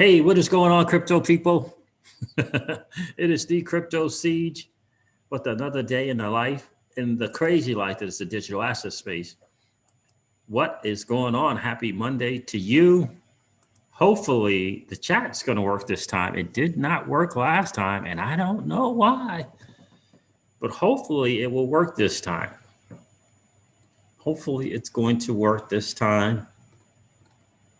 Hey, what is going on, crypto people? It is the crypto siege, with another day in the life, in the crazy life that is the digital asset space. What is going on? Happy Monday to you. Hopefully the chat's going to work this time. It did not work last time, and I don't know why, but hopefully it will work this time. Hopefully it's going to work this time.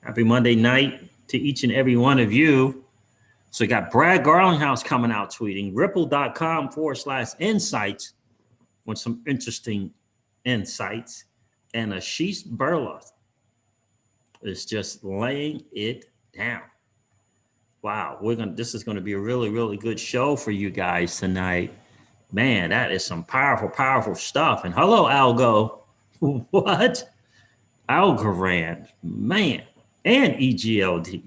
Happy Monday night to each and every one of you. So you got Brad Garlinghouse coming out tweeting ripple.com/insights with some interesting insights. And Ashish Burla is just laying it down. Wow, this is gonna be a really, really good show for you guys tonight. Man, that is some powerful, powerful stuff. And hello, Algo. What? Algorand, man. And EGLD.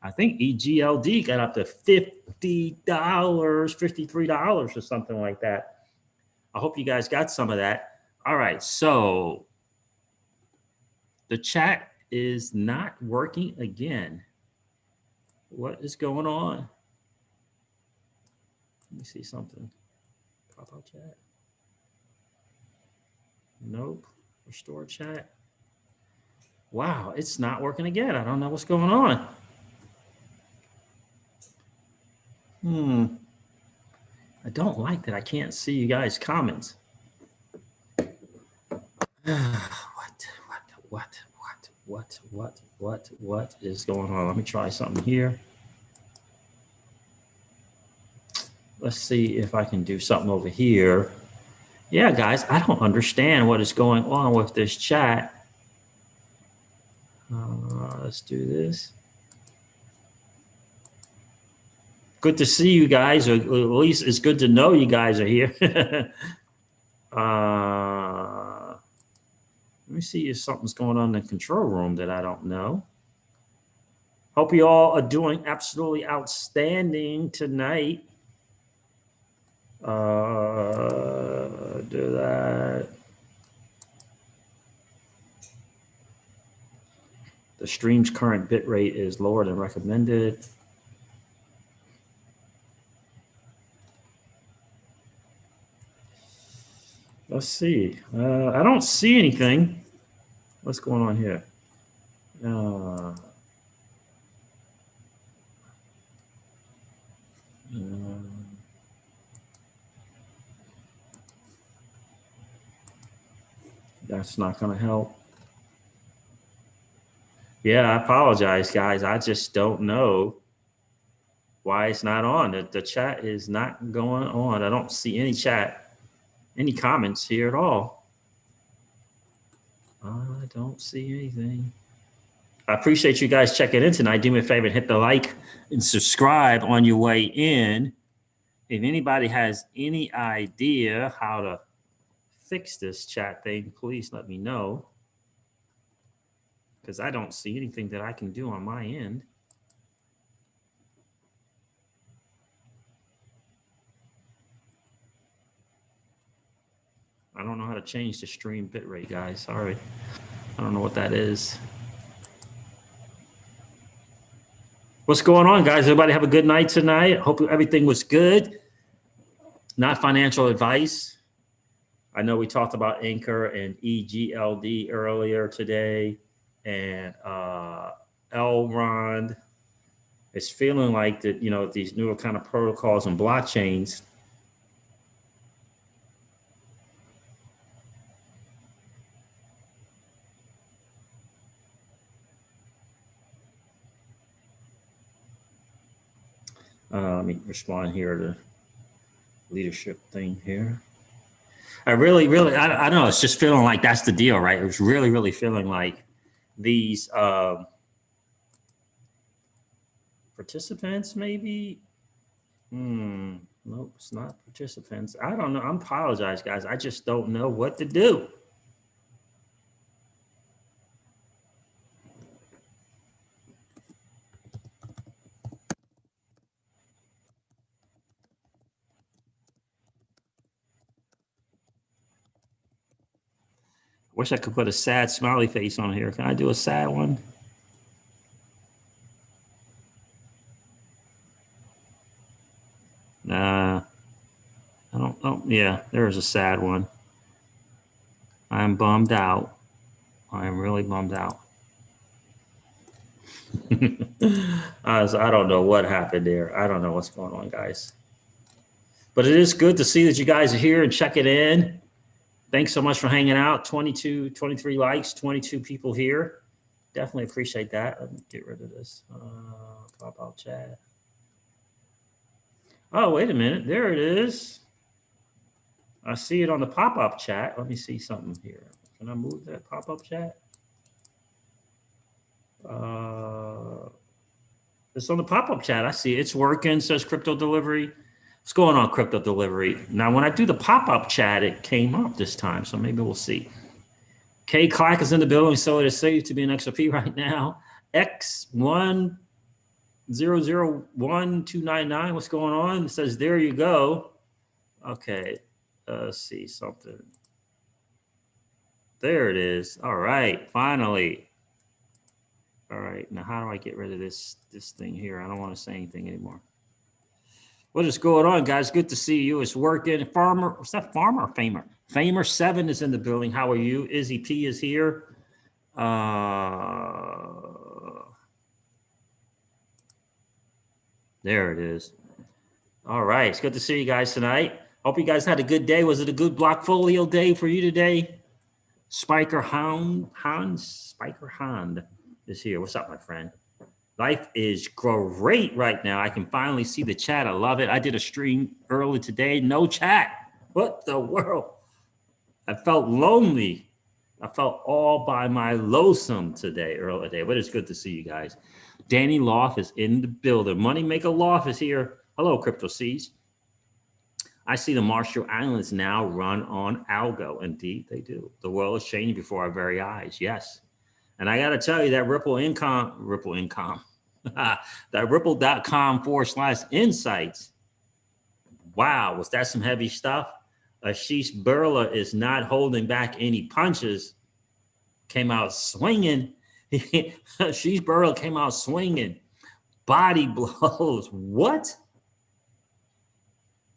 I think EGLD got up to $50, $53 or something like that. I hope you guys got some of that. All right, so the chat is not working again. What is going on? Let me see something. Pop out chat. Nope. Restore chat. Wow, it's not working again. I don't know what's going on. I don't like that I can't see you guys' comments. What is going on? Let me try something here. Let's see if I can do something over here. Yeah, guys, I don't understand what is going on with this chat. Let's do this. Good to see you guys, or at least it's good to know you guys are here. Let me see if something's going on in the control room that I don't know. Hope you all are doing absolutely outstanding tonight. Do that. The stream's current bit rate is lower than recommended. Let's see. I don't see anything. What's going on here? That's not going to help. Yeah, I apologize, guys. I just don't know why it's not on. The chat is not going on. I don't see any chat, any comments here at all. I don't see anything. I appreciate you guys checking in tonight. Do me a favor and hit the like and subscribe on your way in. If anybody has any idea how to fix this chat thing, please let me know, because I don't see anything that I can do on my end. I don't know how to change the stream bitrate, guys. Sorry. I don't know what that is. What's going on, guys? Everybody have a good night tonight. Hope everything was good. Not financial advice. I know we talked about Anchor and EGLD earlier today, and Elrond. It's feeling like that, you know, these newer kind of protocols and blockchains. Let me respond here to leadership thing here. I really, I don't know. It's just feeling like that's the deal, right? It was really feeling like these participants, maybe. Nope, it's not participants. I don't know. I apologize, guys. I just don't know what to do. Wish I could put a sad smiley face on here. Can I do a sad one? Yeah, there is a sad one. I'm bummed out. I am really bummed out. So I don't know what happened there. I don't know what's going on, guys. But it is good to see that you guys are here and checking in. Thanks so much for hanging out. 22, 23 likes, 22 people here. Definitely appreciate that. Let me get rid of this. Pop-out chat. Oh, wait a minute. There it is. I see it on the pop-up chat. Let me see something here. Can I move that pop-up chat? It's on the pop-up chat. I see it. It's working, says crypto delivery. What's going on, crypto delivery? Now, when I do the pop-up chat, it came up this time, so maybe we'll see. K Clack is in the building, so it is safe to be an XRP right now. X10012999, what's going on? It says, there you go. Okay, let's see something. There it is. All right, finally. All right, now how do I get rid of this thing here? I don't want to say anything anymore. What is going on, guys? Good to see you. It's working. Farmer, what's that? Farmer or Famer? Famer7 is in the building. How are you? Izzy P is here. There it is. All right, it's good to see you guys tonight. Hope you guys had a good day. Was it a good Blockfolio day for you today? Spiker Hound is here. What's up, my friend? Life is great right now. I can finally see the chat. I love it. I did a stream early today. No chat. What the world? I felt lonely. I felt all by my lonesome today, early today. But it's good to see you guys. Danny Loft is in the building. Moneymaker Loft is here. Hello, Crypto Seas. I see the Marshall Islands now run on algo. Indeed, they do. The world is changing before our very eyes. Yes. And I got to tell you that that ripple.com/insights. Wow, was that some heavy stuff? Ashish Burla is not holding back any punches. Came out swinging. Ashish Burla came out swinging. Body blows. What?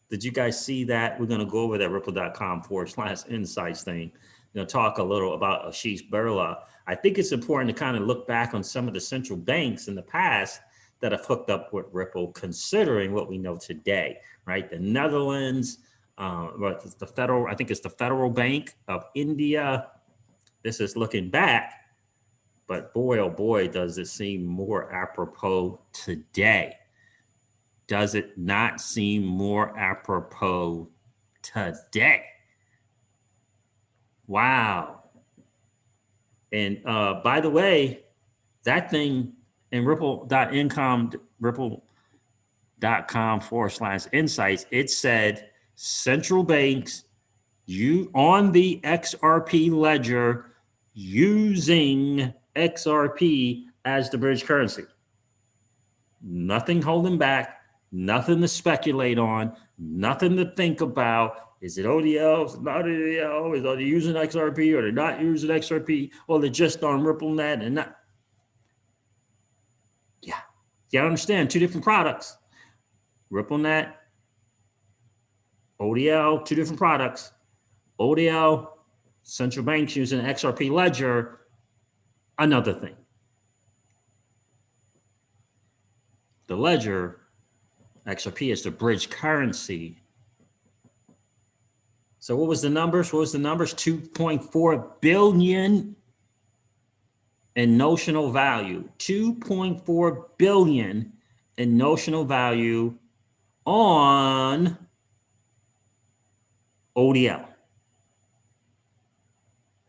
Did you guys see that? We're going to go over that ripple.com/insights thing. Going to talk a little about Ashish Burla. I think it's important to kind of look back on some of the central banks in the past that have hooked up with Ripple, considering what we know today, right? The Netherlands, the federal, I think it's the Federal Bank of India. This is looking back, but boy, oh boy, does it seem more apropos today. Does it not seem more apropos today? Wow. And by the way, that thing in ripple.com/insights, it said central banks on the XRP ledger using XRP as the bridge currency. Nothing holding back, nothing to speculate on, nothing to think about. Is it ODL? Is it not ODL? Are they using XRP or they're not using XRP? Or they're just on RippleNet and not? Yeah. You gotta understand, two different products. RippleNet, ODL, two different products. ODL, central banks using XRP ledger, another thing. The ledger, XRP is the bridge currency. So what was the numbers? 2.4 billion in notional value. 2.4 billion in notional value on ODL.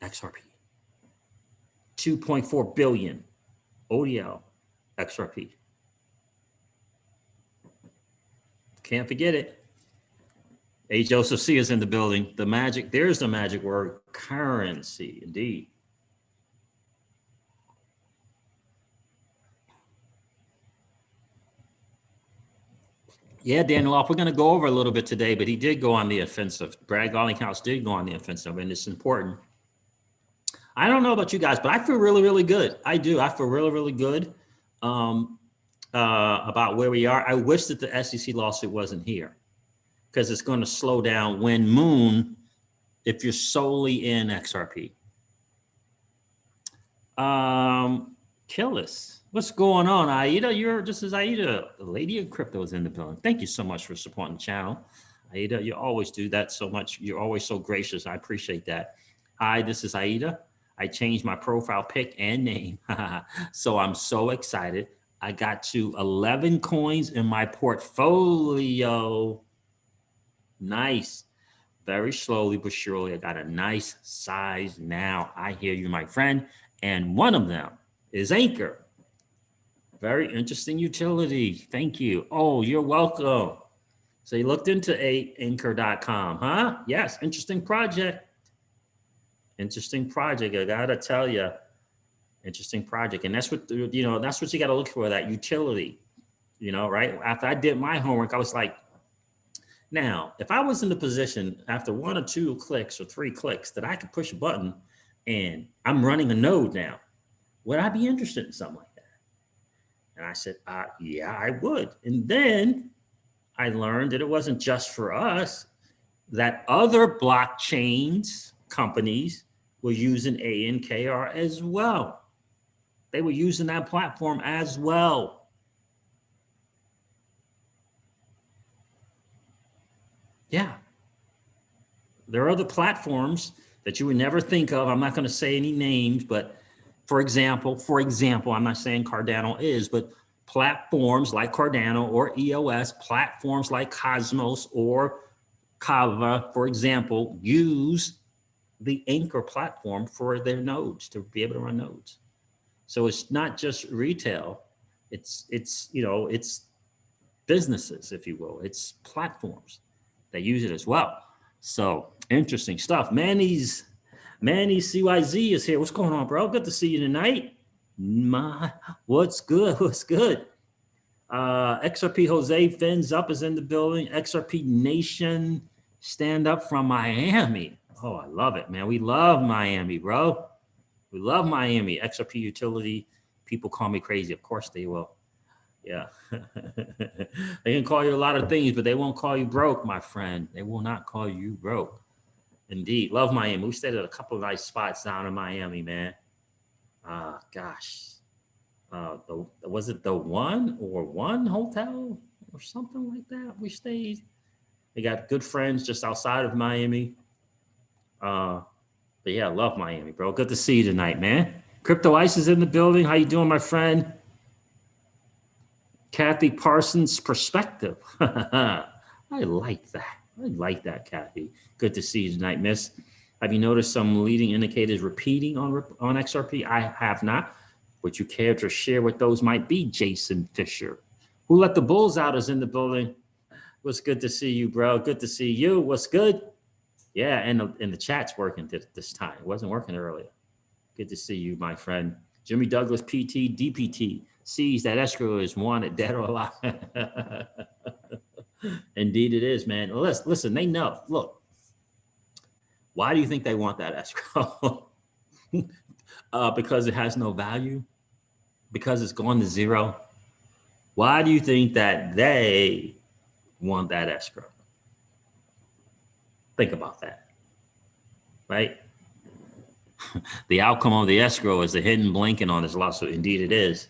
XRP. 2.4 billion ODL XRP. Can't forget it. A. Joseph C. is in the building. There's the magic word, currency, indeed. Yeah, Daniel, we're going to go over a little bit today, but he did go on the offensive. Brad Garlinghouse did go on the offensive, and it's important. I don't know about you guys, but I feel really, really good. I do. I feel really, really good about where we are. I wish that the SEC lawsuit wasn't here, because it's going to slow down when Moon, if you're solely in XRP. Killis, what's going on, Aida? This is Aida, the lady of crypto is in the building. Thank you so much for supporting the channel. Aida, you always do that so much. You're always so gracious. I appreciate that. Hi, this is Aida. I changed my profile pic and name. So I'm so excited. I got to 11 coins in my portfolio. Nice. Very slowly but surely, I got a nice size now. I hear you, my friend. And one of them is Anchor. Very interesting utility. Thank you. Oh, you're welcome. So you looked into Anchor.com, huh? Yes, interesting project. Interesting project, I gotta tell you. Interesting project. And that's what, that's what you gotta look for, that utility, right? After I did my homework, I was like, now, if I was in the position after 1 or 2 clicks or 3 clicks that I could push a button and I'm running a node now, would I be interested in something like that? And I said, yeah, I would. And then I learned that it wasn't just for us, that other blockchains companies were using ANKR as well. They were using that platform as well. Yeah. There are other platforms that you would never think of. I'm not going to say any names, but for example, I'm not saying Cardano is, but platforms like Cardano or EOS, platforms like Cosmos or Kava, for example, use the Anchor platform for their nodes to be able to run nodes. So it's not just retail, it's businesses, if you will. It's platforms that use it as well. So interesting stuff. Manny's CYZ is here. What's going on, bro? Good to see you tonight. What's good? What's good? XRP Jose Fins Up is in the building. XRP Nation, stand up from Miami. Oh, I love it, man. We love Miami, bro. We love Miami. XRP utility. People call me crazy. Of course they will. Yeah. They can call you a lot of things, but they won't call you broke, my friend. They will not call you broke. Indeed. Love Miami. We stayed at a couple of nice spots down in Miami, man. Gosh. Was it the One Hotel or something like that? We stayed. We got good friends just outside of Miami. But yeah, I love Miami, bro. Good to see you tonight, man. Crypto Ice is in the building. How you doing, my friend? Kathy Parsons Perspective. I like that. I like that, Kathy. Good to see you tonight, miss. Have you noticed some leading indicators repeating on XRP? I have not. Would you care to share what those might be, Jason Fisher? Who let the bulls out is in the building. What's good to see you, bro? Good to see you. What's good? Yeah, and the chat's working this time. It wasn't working earlier. Good to see you, my friend. Jimmy Douglas, PT, DPT, sees that escrow is wanted, dead or alive. Indeed it is, man. Listen, they know. Look, why do you think they want that escrow? Because it has no value? Because it's gone to zero? Why do you think that they want that escrow? Think about that, right? The outcome of the escrow is the hidden blanket on this lawsuit. Indeed it is.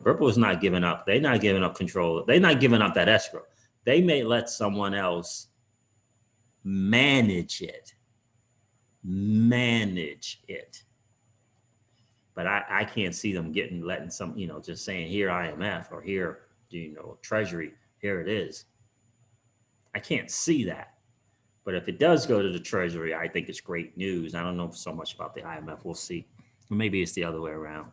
Ripple is not giving up. They're not giving up control. They're not giving up that escrow. They may let someone else manage it. But I can't see them letting some, just saying here IMF or here, Treasury, here it is. I can't see that. But if it does go to the Treasury, I think it's great news. I don't know so much about the IMF. We'll see. Or maybe it's the other way around.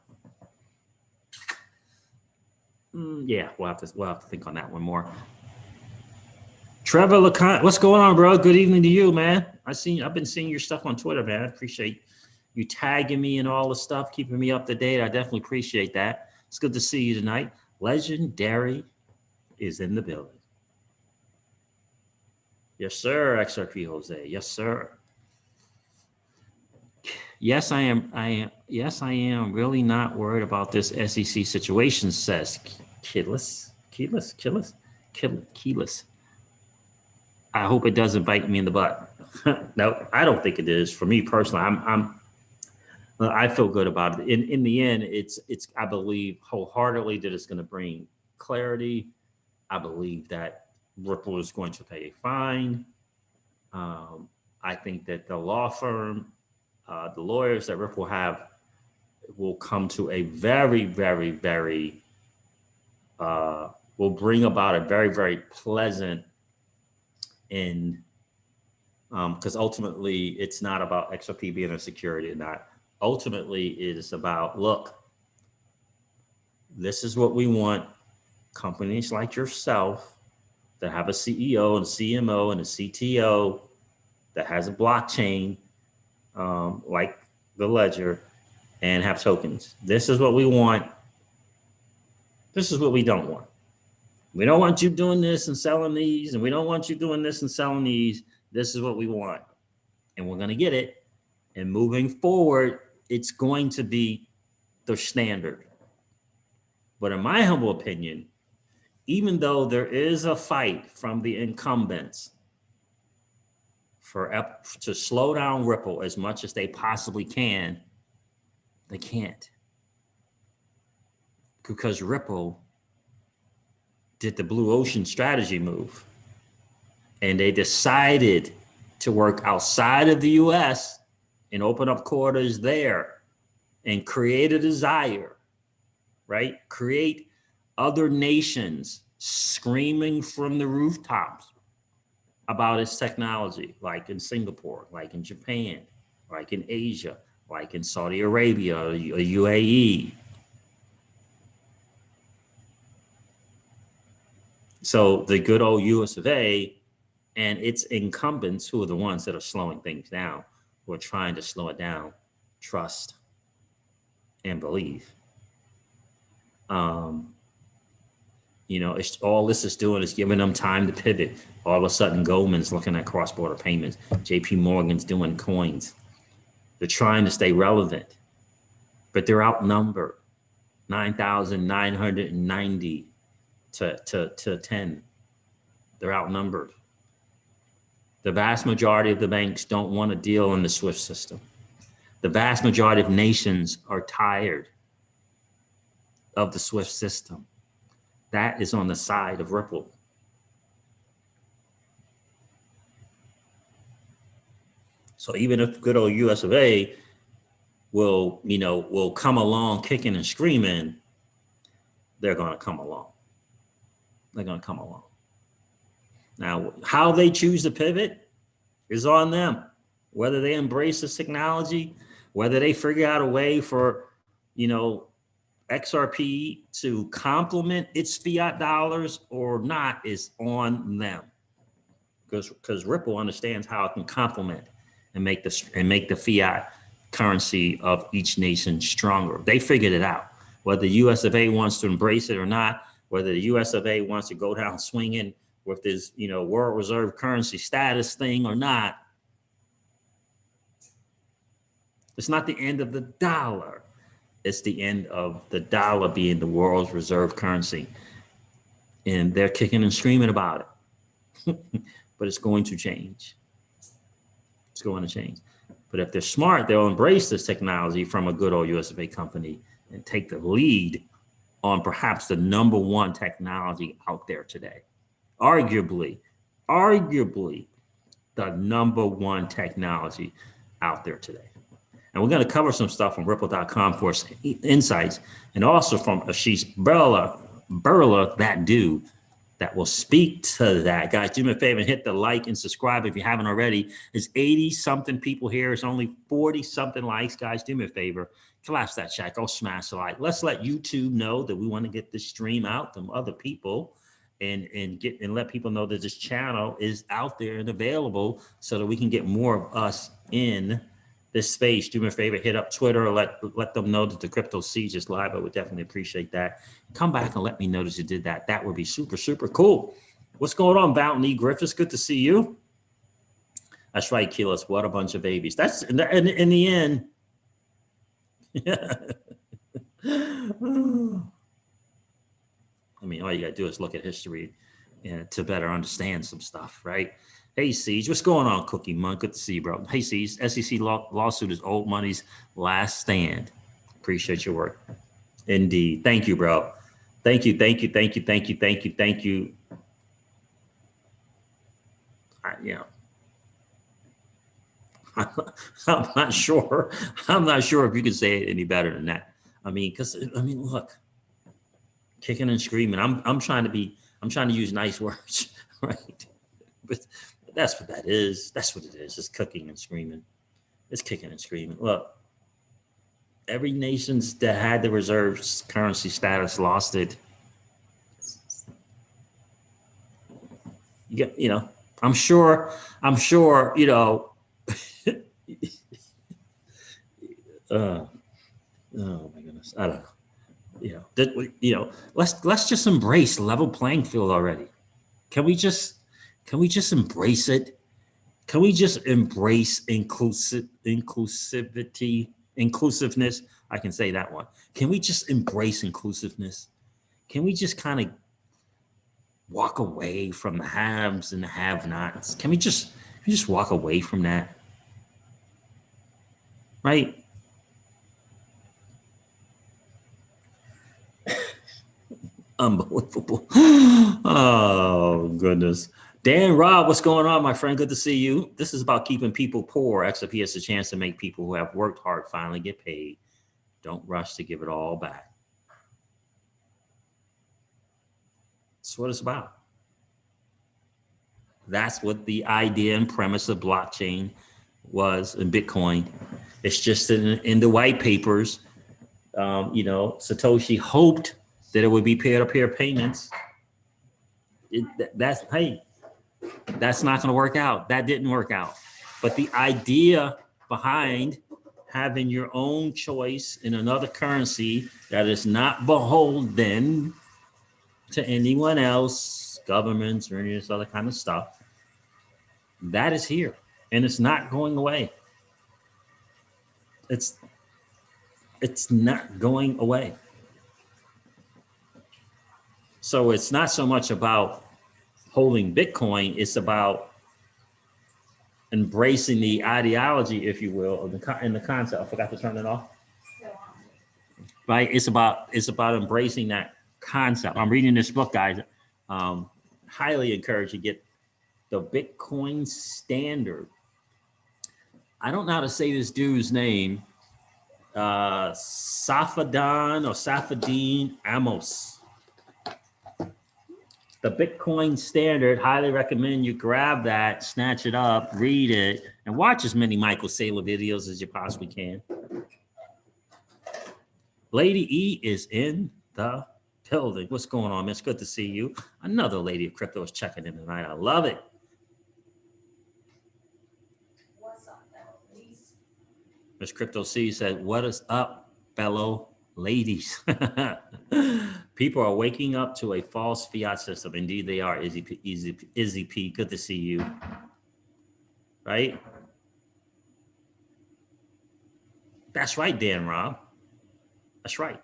Yeah, we'll have to think on that one more. Trevor LeConte, what's going on, bro? Good evening to you, man. I've been seeing your stuff on Twitter, man. I appreciate you tagging me and all the stuff, keeping me up to date. I definitely appreciate that. It's good to see you tonight. Legendary is in the building. Yes, sir, XRP Jose. Yes, sir. Yes, I am. Yes, I am really not worried about this SEC situation, says Keyless. I hope it doesn't bite me in the butt. No, I don't think it is. For me personally, I feel good about it. In the end, it's I believe wholeheartedly that it's going to bring clarity. I believe that Ripple is going to pay a fine. I think that the law firm, the lawyers that Ripple have, will come to a very, very, very will bring about a very, very pleasant end. Because ultimately, it's not about XRP being a security or not. Ultimately, it is about, look, this is what we want. Companies like yourself that have a CEO and a CMO and a CTO that has a blockchain like the ledger and have tokens. This is what we want. This is what we don't want. We don't want you doing this and selling these, and we don't want you doing this and selling these. This is what we want, and we're going to get it. And moving forward, it's going to be the standard. But in my humble opinion, even though there is a fight from the incumbents to slow down Ripple as much as they possibly can, they can't. Because Ripple did the blue ocean strategy move. And they decided to work outside of the US and open up quarters there and create a desire, right? Create other nations screaming from the rooftops about its technology, like in Singapore, like in Japan, like in Asia, like in Saudi Arabia or UAE. So the good old US of A and its incumbents, who are the ones that are slowing things down, who are trying to slow it down, trust and believe. It's all this is doing is giving them time to pivot. All of a sudden, Goldman's looking at cross-border payments. JP Morgan's doing coins. They're trying to stay relevant, but they're outnumbered 9,990 to 10. They're outnumbered. The vast majority of the banks don't want to deal in the SWIFT system. The vast majority of nations are tired of the SWIFT system. That is on the side of Ripple. So even if good old US of A will come along kicking and screaming, they're going to come along. They're going to come along. Now, how they choose to pivot is on them. Whether they embrace this technology, whether they figure out a way for, XRP to complement its fiat dollars or not is on them. Because Ripple understands how it can complement and make the fiat currency of each nation stronger. They figured it out. Whether the US of A wants to embrace it or not, whether the US of A wants to go down swinging with this, world reserve currency status thing or not, it's not the end of the dollar. It's the end of the dollar being the world's reserve currency. And they're kicking and screaming about it. But it's going to change. It's going to change. But if they're smart, they'll embrace this technology from a good old US of A company and take the lead on perhaps the number one technology out there today. Arguably, the number one technology out there today. And we're going to cover some stuff from Ripple.com for insights, and also from Ashish Burla, that dude that will speak to that. Guys, do me a favor and hit the like and subscribe if you haven't already. There's 80-something people here. It's only 40-something likes. Guys, do me a favor. Collapse that chat. Go smash the like. Let's let YouTube know that we want to get this stream out to other people and let people know that this channel is out there and available so that we can get more of us in this space. Do me a favor, hit up Twitter, let them know that the Crypto Siege is live. I would definitely appreciate that. Come back and let me know that you did that. That would be super, super cool. What's going on, Bounty Griffiths? Good to see you. That's right, Keyless. What a bunch of babies. That's in the end. I mean, all you got to do is look at history to better understand some stuff, right? Hey, Siege, what's going on, Cookie Monk? Good to see you, bro. Hey, Siege, SEC lawsuit is old money's last stand. Appreciate your work. Indeed. Thank you, bro. Thank you, thank you, thank you, thank you, thank you, thank you. You know, I'm not sure. I'm not sure if you can say it any better than that. I mean, because look, kicking and screaming. I'm trying to use nice words, right? But that's what that is. That's what it is. It's cooking and screaming. It's kicking and screaming. Look, every nation's that had the reserves currency status lost it. You know, I'm sure, you know, oh my goodness. I don't know. You know, let's just embrace level playing field already. Can we just embrace it? Can we just embrace inclusiveness? I can say that one. Can we just embrace inclusiveness? Can we just kind of walk away from the haves and the have-nots? Can we just walk away from that? Right? Unbelievable. Oh, goodness. Dan Rob, what's going on, my friend? Good to see you. This is about keeping people poor. XRP has a chance to make people who have worked hard finally get paid. Don't rush to give it all back. That's what it's about. That's what the idea and premise of blockchain was in Bitcoin. It's just in the white papers, you know, Satoshi hoped that it would be peer-to-peer payments. That's not going to work out. That didn't work out. But the idea behind having your own choice in another currency that is not beholden to anyone else, governments or any of this other kind of stuff, that is here. And it's not going away. It's not going away. So it's not so much about holding Bitcoin, it's about embracing the ideology, if you will, of the concept. I forgot to turn it off. Right? It's about embracing that concept. I'm reading this book, guys. Highly encourage you to get the Bitcoin Standard. I don't know how to say this dude's name. Safadine Amos. The Bitcoin Standard, highly recommend you grab that, snatch it up, read it, and watch as many Michael Saylor videos as you possibly can. Lady E is in the building. What's going on, man? It's good to see you. Another lady of crypto is checking in tonight. I love it. What's up, fellow ladies? Miss Crypto C said, what is up, fellow ladies? People are waking up to a false fiat system. Indeed, they are. Izzy P, good to see you. Right? That's right, Dan Rob. That's right.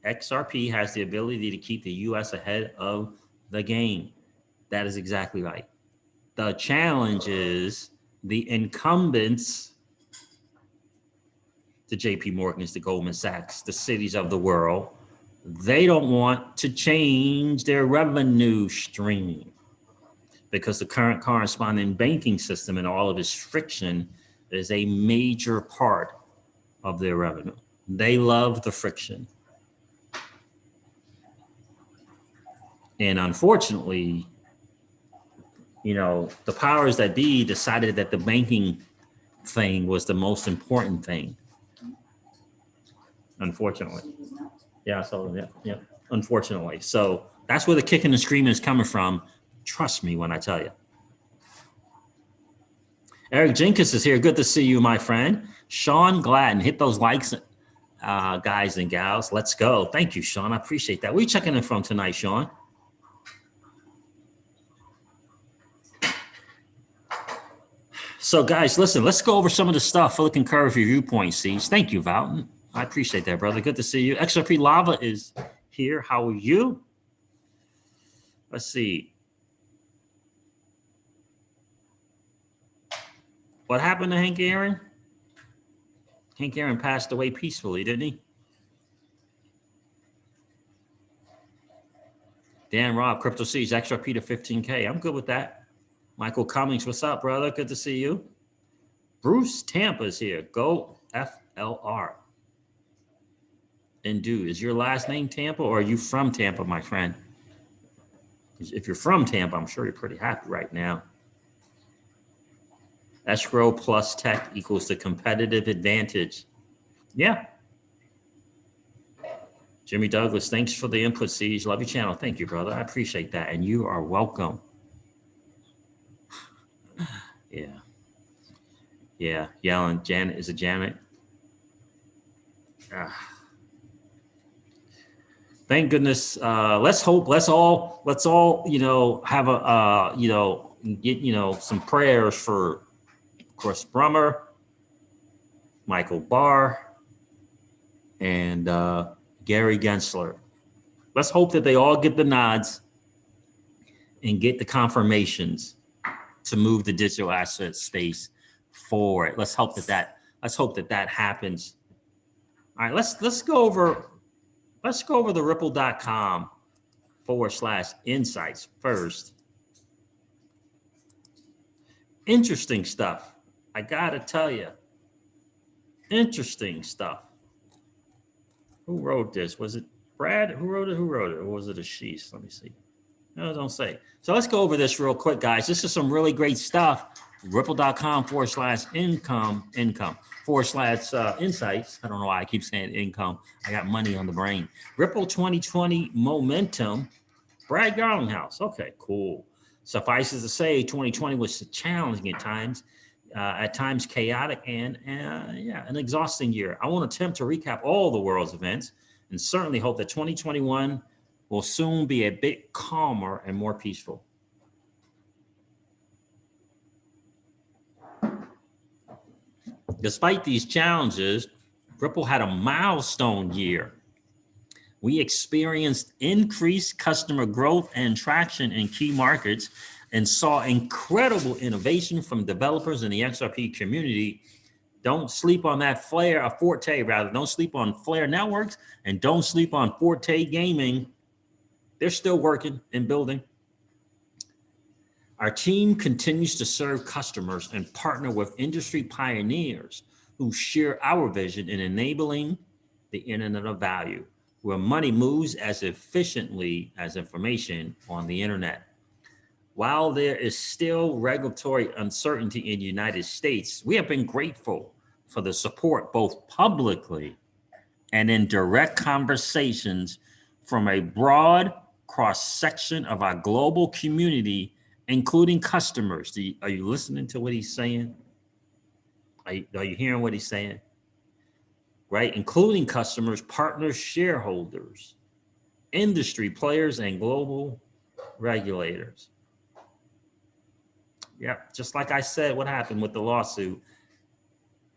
XRP has the ability to keep the U.S. ahead of the game. That is exactly right. The challenge is the incumbents, the JP Morgans, the Goldman Sachs, the cities of the world, they don't want to change their revenue stream because the current corresponding banking system and all of its friction is a major part of their revenue. They love the friction. And unfortunately, you know, the powers that be decided that the banking thing was the most important thing. Unfortunately. Yeah, so yeah, unfortunately. So that's where the kicking and screaming is coming from. Trust me when I tell you. Eric Jenkins is here. Good to see you, my friend. Sean Gladden, hit those likes, guys and gals. Let's go. Thank you, Sean. I appreciate that. Where are you checking in from tonight, Sean? So, guys, listen, let's go over some of the stuff. Fully concur with your viewpoints, Siege. Thank you, Val. I appreciate that, brother. Good to see you. XRP Lava is here. How are you? Let's see. What happened to Hank Aaron? Hank Aaron passed away peacefully, didn't he? Dan Robb, Crypto Seeds, XRP to 15K. I'm good with that. Michael Cummings, what's up, brother? Good to see you. Bruce Tampa's here. Go FLR. And dude, is your last name Tampa or are you from Tampa, my friend? If you're from Tampa, I'm sure you're pretty happy right now. Escrow plus tech equals the competitive advantage. Yeah. Jimmy Douglas, thanks for the input, Siege. Love your channel. Thank you, brother. I appreciate that. And you are welcome. Yeah. Yeah. Yelling. Janet. Is it Janet? Thank goodness. Let's hope. Let's all, have a, get, some prayers for Chris Brummer, Michael Barr, and Gary Gensler. Let's hope that they all get the nods and get the confirmations to move the digital asset space forward. Let's hope that happens. All right, let's go over the ripple.com/insights first. Interesting stuff. I gotta tell you, interesting stuff. Who wrote this? Was it Brad? Who wrote it? Or was it a she? Let me see. No, don't say. So let's go over this real quick, guys. This is some really great stuff. Ripple.com/insights. I don't know why I keep saying income. I got money on the brain. Ripple 2020 momentum. Brad Garlinghouse. Okay, cool. Suffices to say, 2020 was challenging at times chaotic and an exhausting year. I won't attempt to recap all the world's events and certainly hope that 2021 will soon be a bit calmer and more peaceful. Despite these challenges, Ripple had a milestone year. We experienced increased customer growth and traction in key markets and saw incredible innovation from developers in the XRP community. Don't sleep on that don't sleep on Flare Networks and don't sleep on Forte Gaming. They're still working and building. Our team continues to serve customers and partner with industry pioneers who share our vision in enabling the Internet of Value, where money moves as efficiently as information on the internet. While there is still regulatory uncertainty in the United States, we have been grateful for the support both publicly and in direct conversations from a broad cross-section of our global community, including customers. Are you listening to what he's saying? Are you hearing what he's saying? Right? Including customers, partners, shareholders, industry players, and global regulators. Yeah, just like I said, what happened with the lawsuit,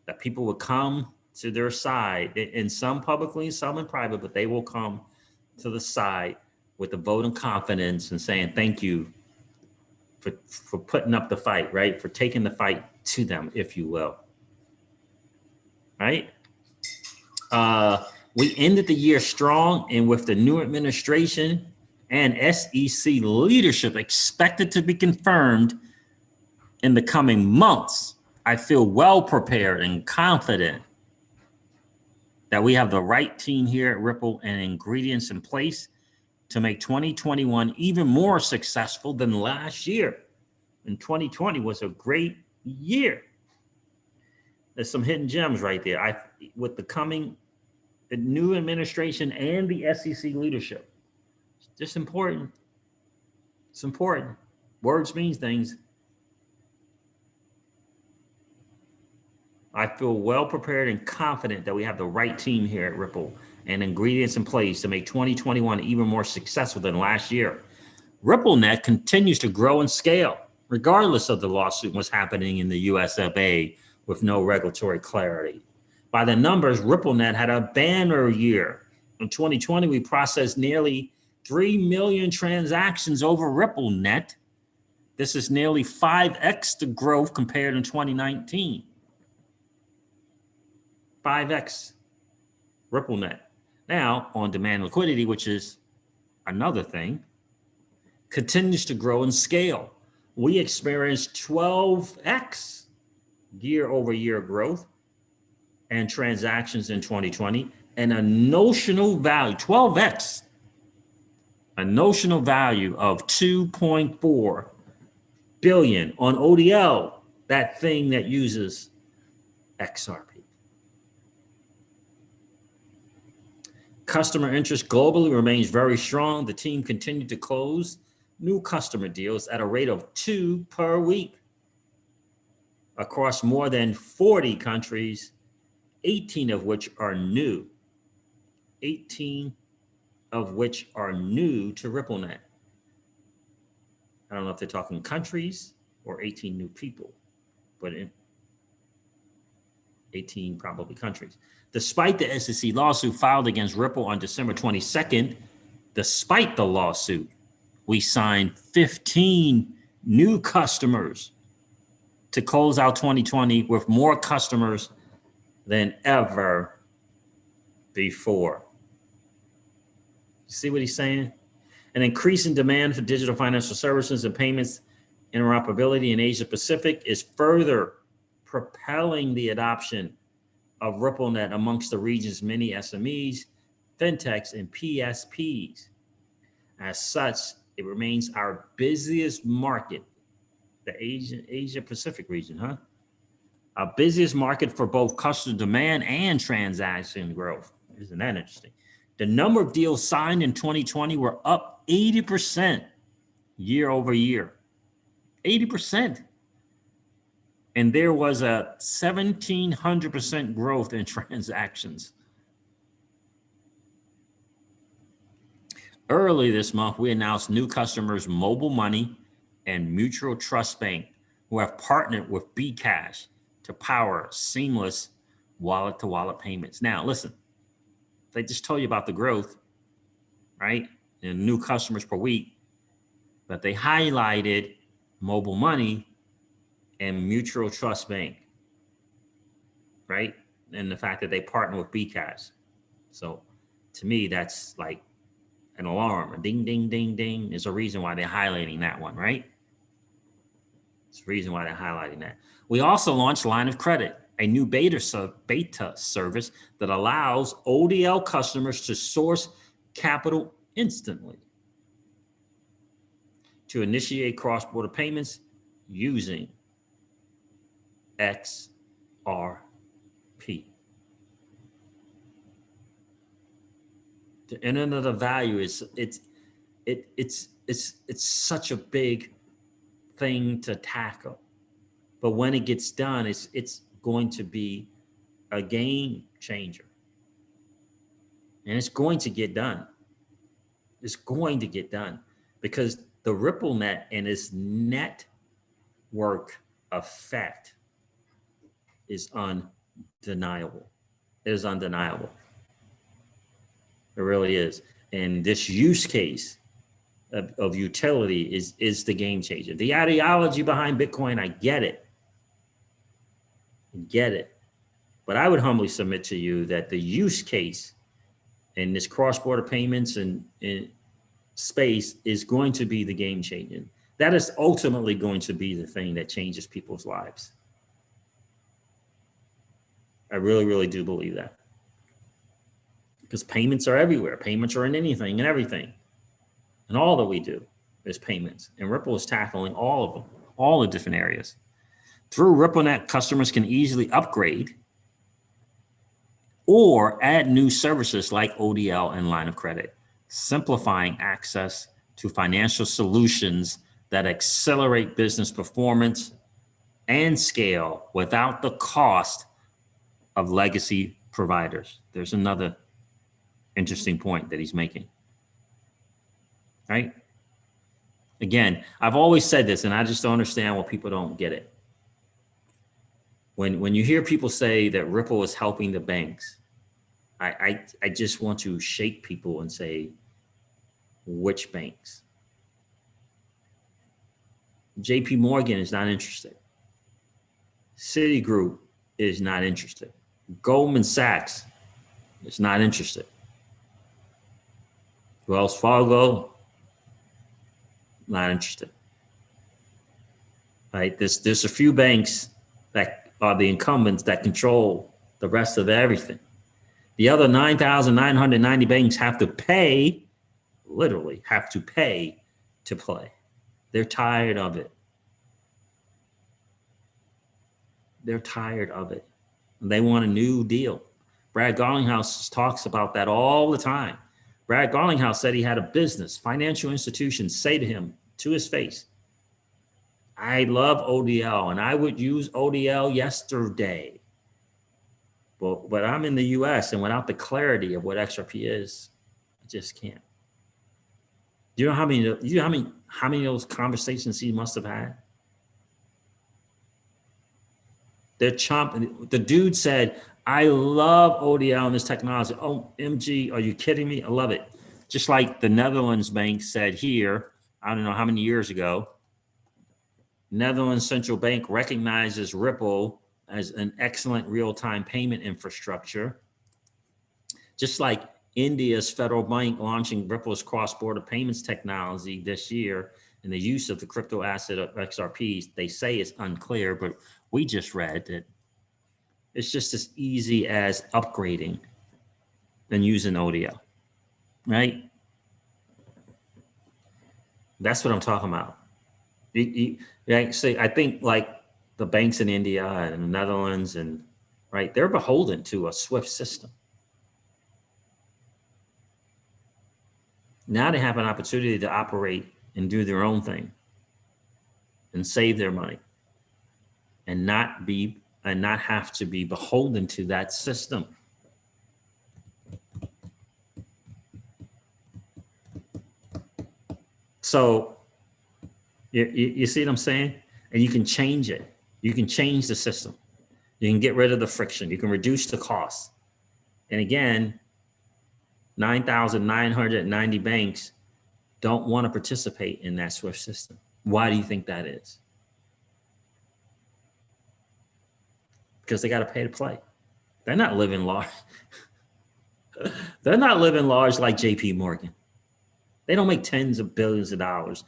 that people would come to their side, and some publicly, some in private, but they will come to the side with a vote of confidence and saying, thank you for putting up the fight, right? For taking the fight to them, if you will, right? We ended the year strong, and with the new administration and SEC leadership expected to be confirmed in the coming months, I feel well prepared and confident that we have the right team here at Ripple and ingredients in place to make 2021 even more successful than last year. And 2020 was a great year. There's some hidden gems right there. With the new administration and the SEC leadership, it's just important. It's important. Words mean things. I feel well prepared and confident that we have the right team here at Ripple and ingredients in place to make 2021 even more successful than last year. RippleNet continues to grow and scale, regardless of the lawsuit and what's happening in the US of A with no regulatory clarity. By the numbers, RippleNet had a banner year. In 2020, we processed nearly 3 million transactions over RippleNet, This is nearly 5x the growth compared to 2019. 5x RippleNet. Now, on-demand liquidity, which is another thing, continues to grow and scale. We experienced 12x year-over-year growth and transactions in 2020, and a notional value, 12x, a notional value of 2.4 billion on ODL, that thing that uses XRP. Customer interest globally remains very strong. The team continued to close new customer deals at a rate of 2 per week across more than 40 countries, 18 of which are new. 18 of which are new to RippleNet. I don't know if they're talking countries or 18 new people, but in 18 probably countries. Despite the SEC lawsuit filed against Ripple on December 22nd, despite the lawsuit, we signed 15 new customers to close out 2020 with more customers than ever before. See what he's saying? An increase in demand for digital financial services and payments interoperability in Asia Pacific is further propelling the adoption of RippleNet amongst the region's many SMEs, fintechs, and PSPs. As such, it remains our busiest market, the Asia Pacific region, huh? Our busiest market for both customer demand and transaction growth. Isn't that interesting? The number of deals signed in 2020 were up 80% year over year. 80%. And there was a 1,700% growth in transactions. Early this month, we announced new customers, Mobile Money and Mutual Trust Bank, who have partnered with BeCash to power seamless wallet-to-wallet payments. Now, listen, they just told you about the growth, right? And new customers per week, but they highlighted Mobile Money and Mutual Trust Bank, right? And the fact that they partner with BeCash. So to me, that's like an alarm, a ding, ding, ding, ding. There's a reason why they're highlighting that one, right? It's the reason why they're highlighting that. We also launched Line of Credit, a new beta service that allows ODL customers to source capital instantly to initiate cross-border payments using XRP. The internet of value is it's such a big thing to tackle, but when it gets done, it's going to be a game changer, and it's going to get done. It's going to get done because the RippleNet and its network effect is undeniable. It is undeniable. It really is. And this use case of utility is the game changer. The ideology behind Bitcoin, I get it. But I would humbly submit to you that the use case in this cross-border payments and in space is going to be the game changer. That is ultimately going to be the thing that changes people's lives. I really, really do believe that. Because payments are everywhere. Payments are in anything and everything. And all that we do is payments. And Ripple is tackling all of them, all the different areas. Through RippleNet, customers can easily upgrade or add new services like ODL and line of credit, simplifying access to financial solutions that accelerate business performance and scale without the cost of legacy providers. There's another interesting point that he's making, right? Again, I've always said this, and I just don't understand why people don't get it. When you hear people say that Ripple is helping the banks, I just want to shake people and say, which banks? JP Morgan is not interested. Citigroup is not interested. Goldman Sachs is not interested. Wells Fargo, not interested. Right? There's a few banks that are the incumbents that control the rest of everything. The other 9,990 banks have to pay, literally have to pay to play. They're tired of it. They're tired of it. They want a new deal. Brad Garlinghouse talks about that all the time. Brad Garlinghouse said he had a business, financial institutions say to him, to his face, I love ODL and I would use ODL yesterday. But I'm in the US and without the clarity of what XRP is, I just can't. Do you know how many of those conversations he must have had? They're chomping. The dude said, I love ODL and this technology. Oh, MG, are you kidding me? I love it. Just like the Netherlands bank said here, I don't know how many years ago, Netherlands Central Bank recognizes Ripple as an excellent real-time payment infrastructure. Just like India's federal bank launching Ripple's cross-border payments technology this year and the use of the crypto asset of XRPs, they say it's unclear, but we just read that it's just as easy as upgrading than using ODL, right? That's what I'm talking about. I think like the banks in India and the Netherlands and right, they're beholden to a SWIFT system. Now they have an opportunity to operate and do their own thing and save their money and not have to be beholden to that system. So you see what I'm saying? And you can change it. You can change the system. You can get rid of the friction. You can reduce the cost. And again, 9,990 banks don't want to participate in that SWIFT system. Why do you think that is? Because they got to pay to play. They're not living large. They're not living large like JP Morgan. They don't make tens of billions of dollars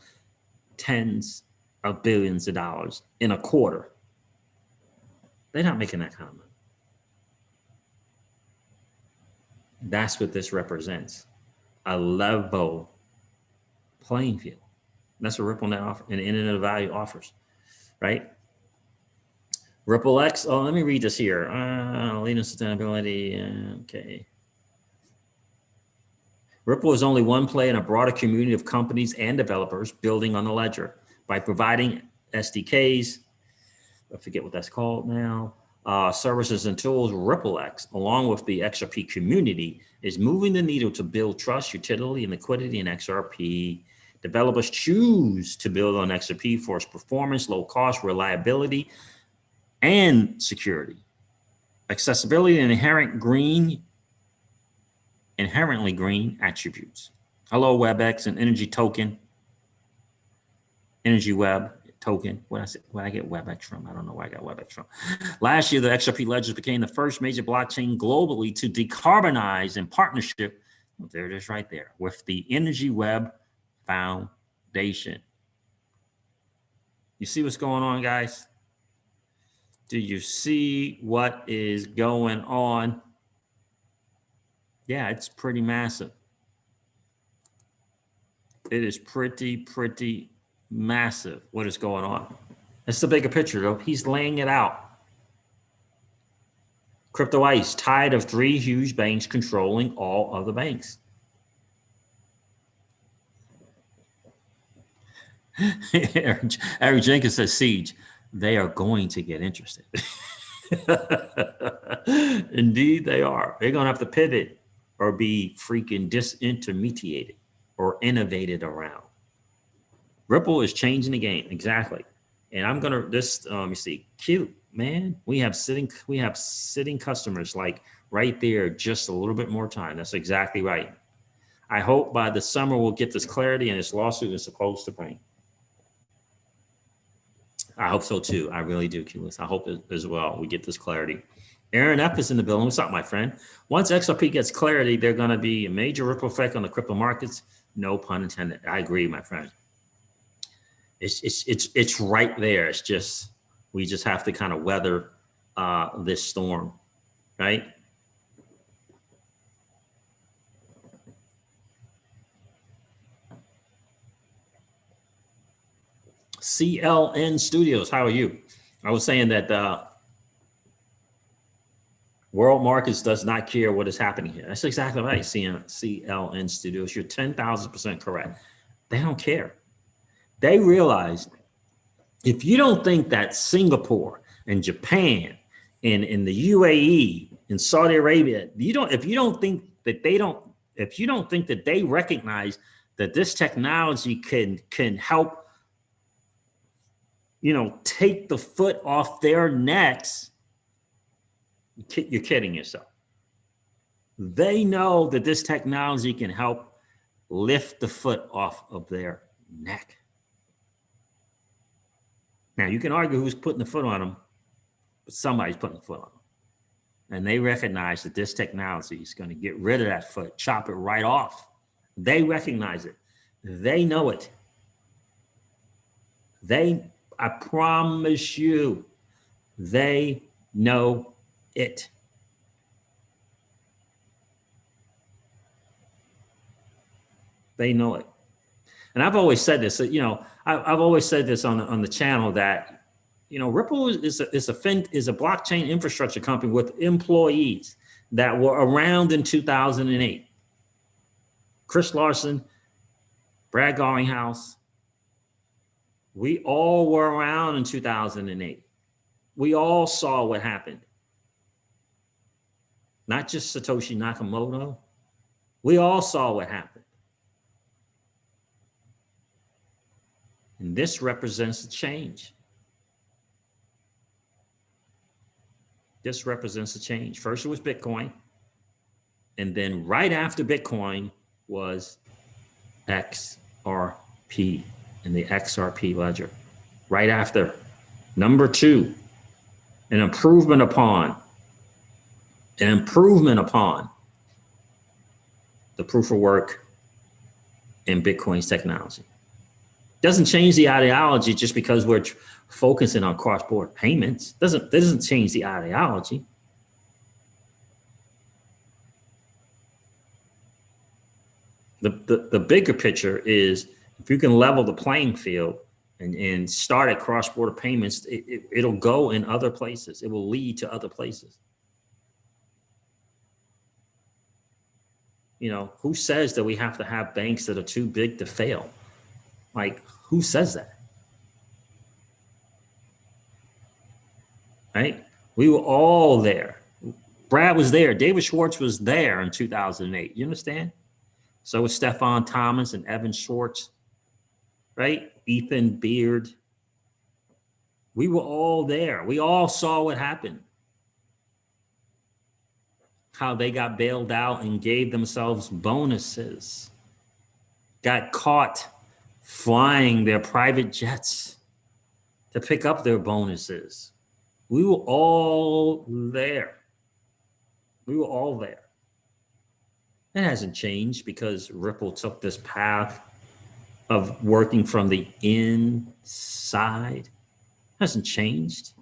in a quarter. They're not making that kind of money. That's what this represents, a level playing field. That's what RippleNet offers and Internet of Value offers, right? Ripple X, oh, let me read this here. Leading sustainability, okay. Ripple is only one play in a broader community of companies and developers building on the ledger by providing SDKs, I forget what that's called now, services and tools. RippleX, along with the XRP community, is moving the needle to build trust, utility, and liquidity in XRP. Developers choose to build on XRP for its performance, low cost, reliability, and security. Accessibility and inherently green attributes. Hello, WebX and Energy Token. Energy Web token. Where I get WebX from? I don't know where I got WebX from. Last year, the XRP ledgers became the first major blockchain globally to decarbonize in partnership, there it is right there, with the Energy Web Foundation. You see what's going on, guys? Do you see what is going on? Yeah, it's pretty massive. It is pretty massive what is going on. That's the bigger picture, though. He's laying it out. Crypto Ice, tired of 3 huge banks controlling all other banks. Eric Jenkins says, Siege, they are going to get interested. Indeed, they are. They're going to have to pivot or be freaking disintermediated or innovated around. Ripple is changing the game. Exactly. And I'm going to, let me see, cute, man. We have sitting customers like right there, just a little bit more time. That's exactly right. I hope by the summer we'll get this clarity and this lawsuit is supposed to bring. I hope so too. I really do, Keyless. I hope as well we get this clarity. Aaron F is in the building. What's up, my friend? Once XRP gets clarity, they're going to be a major ripple effect on the crypto markets. No pun intended. I agree, my friend. It's right there. It's just we just have to kind of weather this storm, right? CLN Studios, how are you? I was saying that world markets does not care what is happening here. That's exactly right, CLN Studios. You're 10,000% correct. They don't care. They realize if you don't think that Singapore and Japan and in the UAE and Saudi Arabia, if you don't think that they recognize that this technology can help, take the foot off their necks, you're kidding yourself. They know that this technology can help lift the foot off of their neck. Now, you can argue who's putting the foot on them, but somebody's putting the foot on them. And they recognize that this technology is going to get rid of that foot, chop it right off. They recognize it. They know it. I promise you, they know it. They know it. And I've always said this, I've always said this on the channel that, Ripple is a blockchain infrastructure company with employees that were around in 2008. Chris Larson, Brad Garlinghouse, we all were around in 2008. We all saw what happened. Not just Satoshi Nakamoto. We all saw what happened. And this represents a change. This represents a change. First it was Bitcoin. And then right after Bitcoin was XRP and the XRP ledger. Right after. Number 2, an improvement upon the proof of work in Bitcoin's technology. Doesn't change the ideology just because we're focusing on cross-border payments. Doesn't change the ideology. The bigger picture is if you can level the playing field and start at cross-border payments, it'll go in other places. It will lead to other places. Who says that we have to have banks that are too big to fail? Like, who says that? Right? We were all there. Brad was there. David Schwartz was there in 2008. You understand? So was Stefan Thomas and Evan Schwartz, right? Ethan Beard. We were all there. We all saw what happened. How they got bailed out and gave themselves bonuses. Got caught flying their private jets to pick up their bonuses. We were all there. We were all there. It hasn't changed because Ripple took this path of working from the inside. It hasn't changed.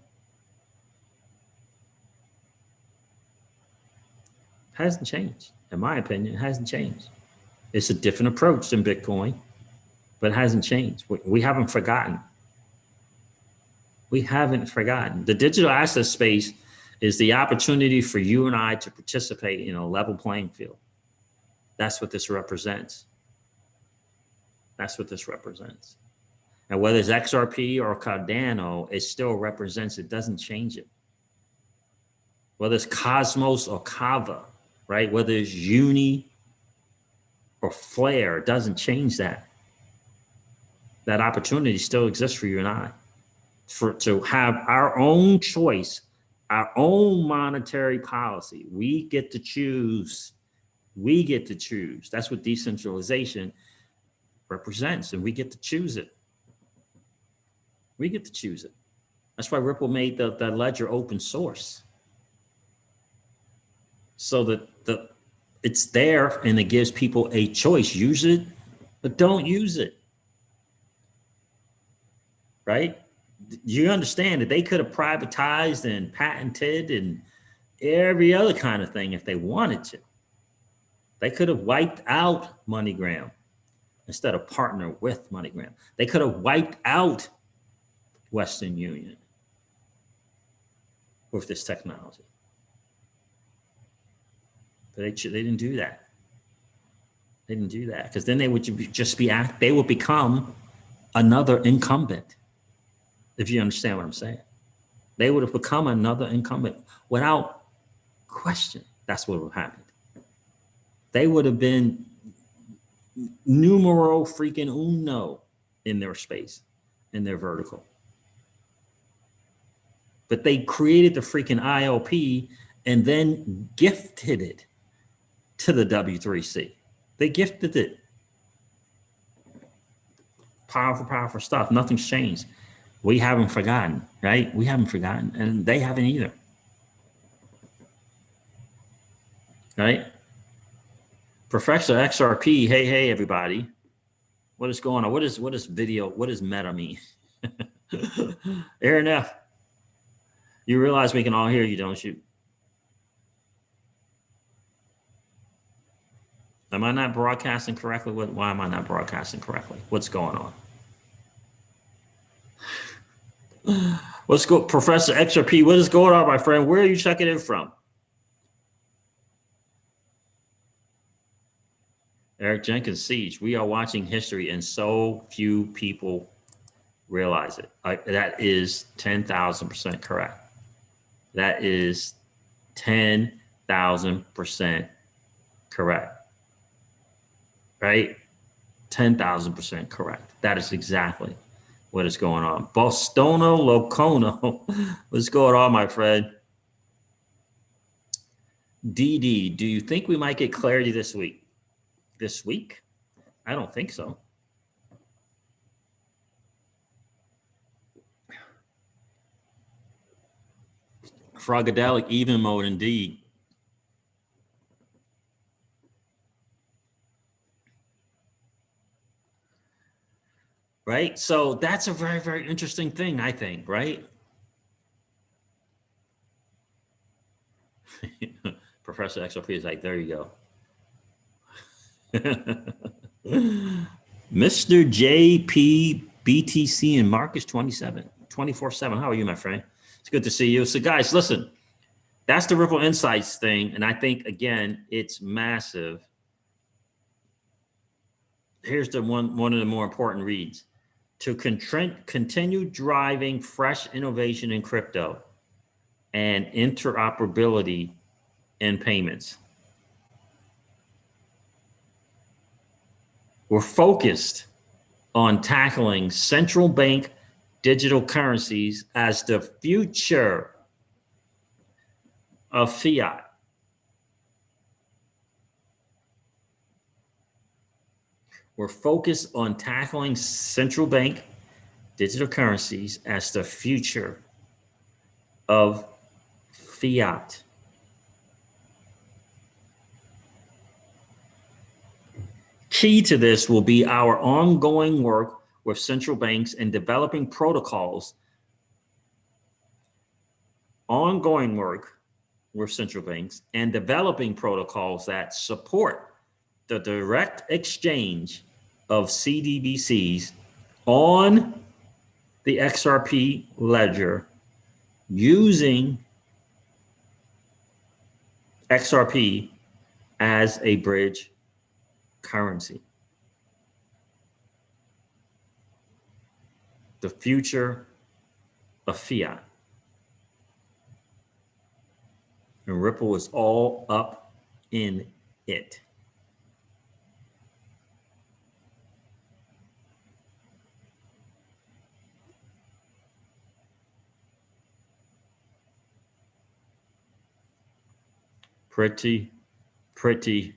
It hasn't changed. In my opinion, it hasn't changed. It's a different approach than Bitcoin, but it hasn't changed. We haven't forgotten. We haven't forgotten. The digital asset space is the opportunity for you and I to participate in a level playing field. That's what this represents. That's what this represents. And whether it's XRP or Cardano, it still represents, it doesn't change it. Whether it's Cosmos or Kava, right? Whether it's Uni or Flare, it doesn't change that. That opportunity still exists for you and I to have our own choice, our own monetary policy. We get to choose. We get to choose. That's what decentralization represents, and we get to choose it. We get to choose it. That's why Ripple made the ledger open source. So that it's there and it gives people a choice. Use it, but don't use it. Right? You understand that they could have privatized and patented and every other kind of thing if they wanted to. They could have wiped out MoneyGram instead of partner with MoneyGram. They could have wiped out Western Union with this technology. But they didn't do that. They didn't do that because then they would just be they would become another incumbent. If you understand what I'm saying, they would have become another incumbent without question. That's what would have happened. They would have been numero freaking uno in their space, in their vertical. But they created the freaking ILP and then gifted it to the W3C. They gifted it. Powerful, powerful stuff. Nothing's changed. We haven't forgotten, right? We haven't forgotten, and they haven't either. Right? Professor XRP, hey, everybody. What is going on? What is video? What does meta mean? Aaron F. You realize we can all hear you, don't you? Am I not broadcasting correctly? Why am I not broadcasting correctly? What's going on? Let's go, Professor XRP. What is going on, my friend? Where are you checking in from? Eric Jenkins, Siege. We are watching history, and so few people realize it. That is 10,000% correct. That is 10,000% correct. Right? 10,000% correct. That is exactly what is going on. Bostono Locono. What's going on, my friend? DD, do you think we might get clarity this week? This week? I don't think so. Frogadelic even mode indeed. Right? So that's a very, very interesting thing, I think, right? Professor XRP is like, there you go. Mr. JP BTC and Marcus 24/7. How are you, my friend? It's good to see you. So guys, listen, that's the Ripple Insights thing. And I think, again, it's massive. Here's the one of the more important reads. To continue driving fresh innovation in crypto and interoperability in payments. We're focused on tackling central bank digital currencies as the future of fiat. We're focused on tackling central bank digital currencies as the future of fiat. Key to this will be our ongoing work with central banks in developing protocols. Ongoing work with central banks and developing protocols that support the direct exchange of CBDCs on the XRP ledger using XRP as a bridge currency. The future of fiat. And Ripple is all up in it. Pretty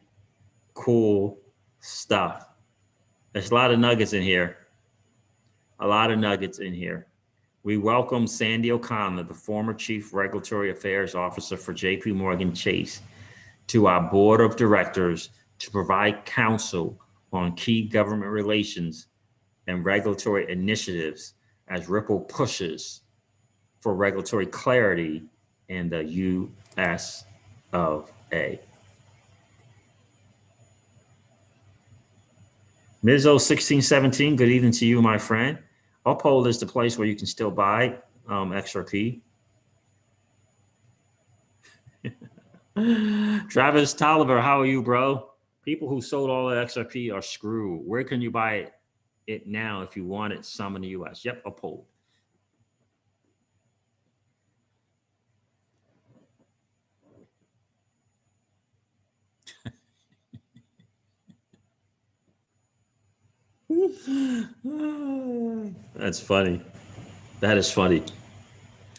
cool stuff. There's a lot of nuggets in here. A lot of nuggets in here. We welcome Sandy O'Connor, the former Chief Regulatory Affairs Officer for JP Morgan Chase, to our board of directors to provide counsel on key government relations and regulatory initiatives as Ripple pushes for regulatory clarity in the US of A. Mizzo1617, good evening to you, my friend. Uphold is the place where you can still buy XRP. Travis Tolliver, how are you, bro? People who sold all the XRP are screwed. Where can you buy it now if you want it? Some in the US. Yep, Uphold. That's funny. That is funny.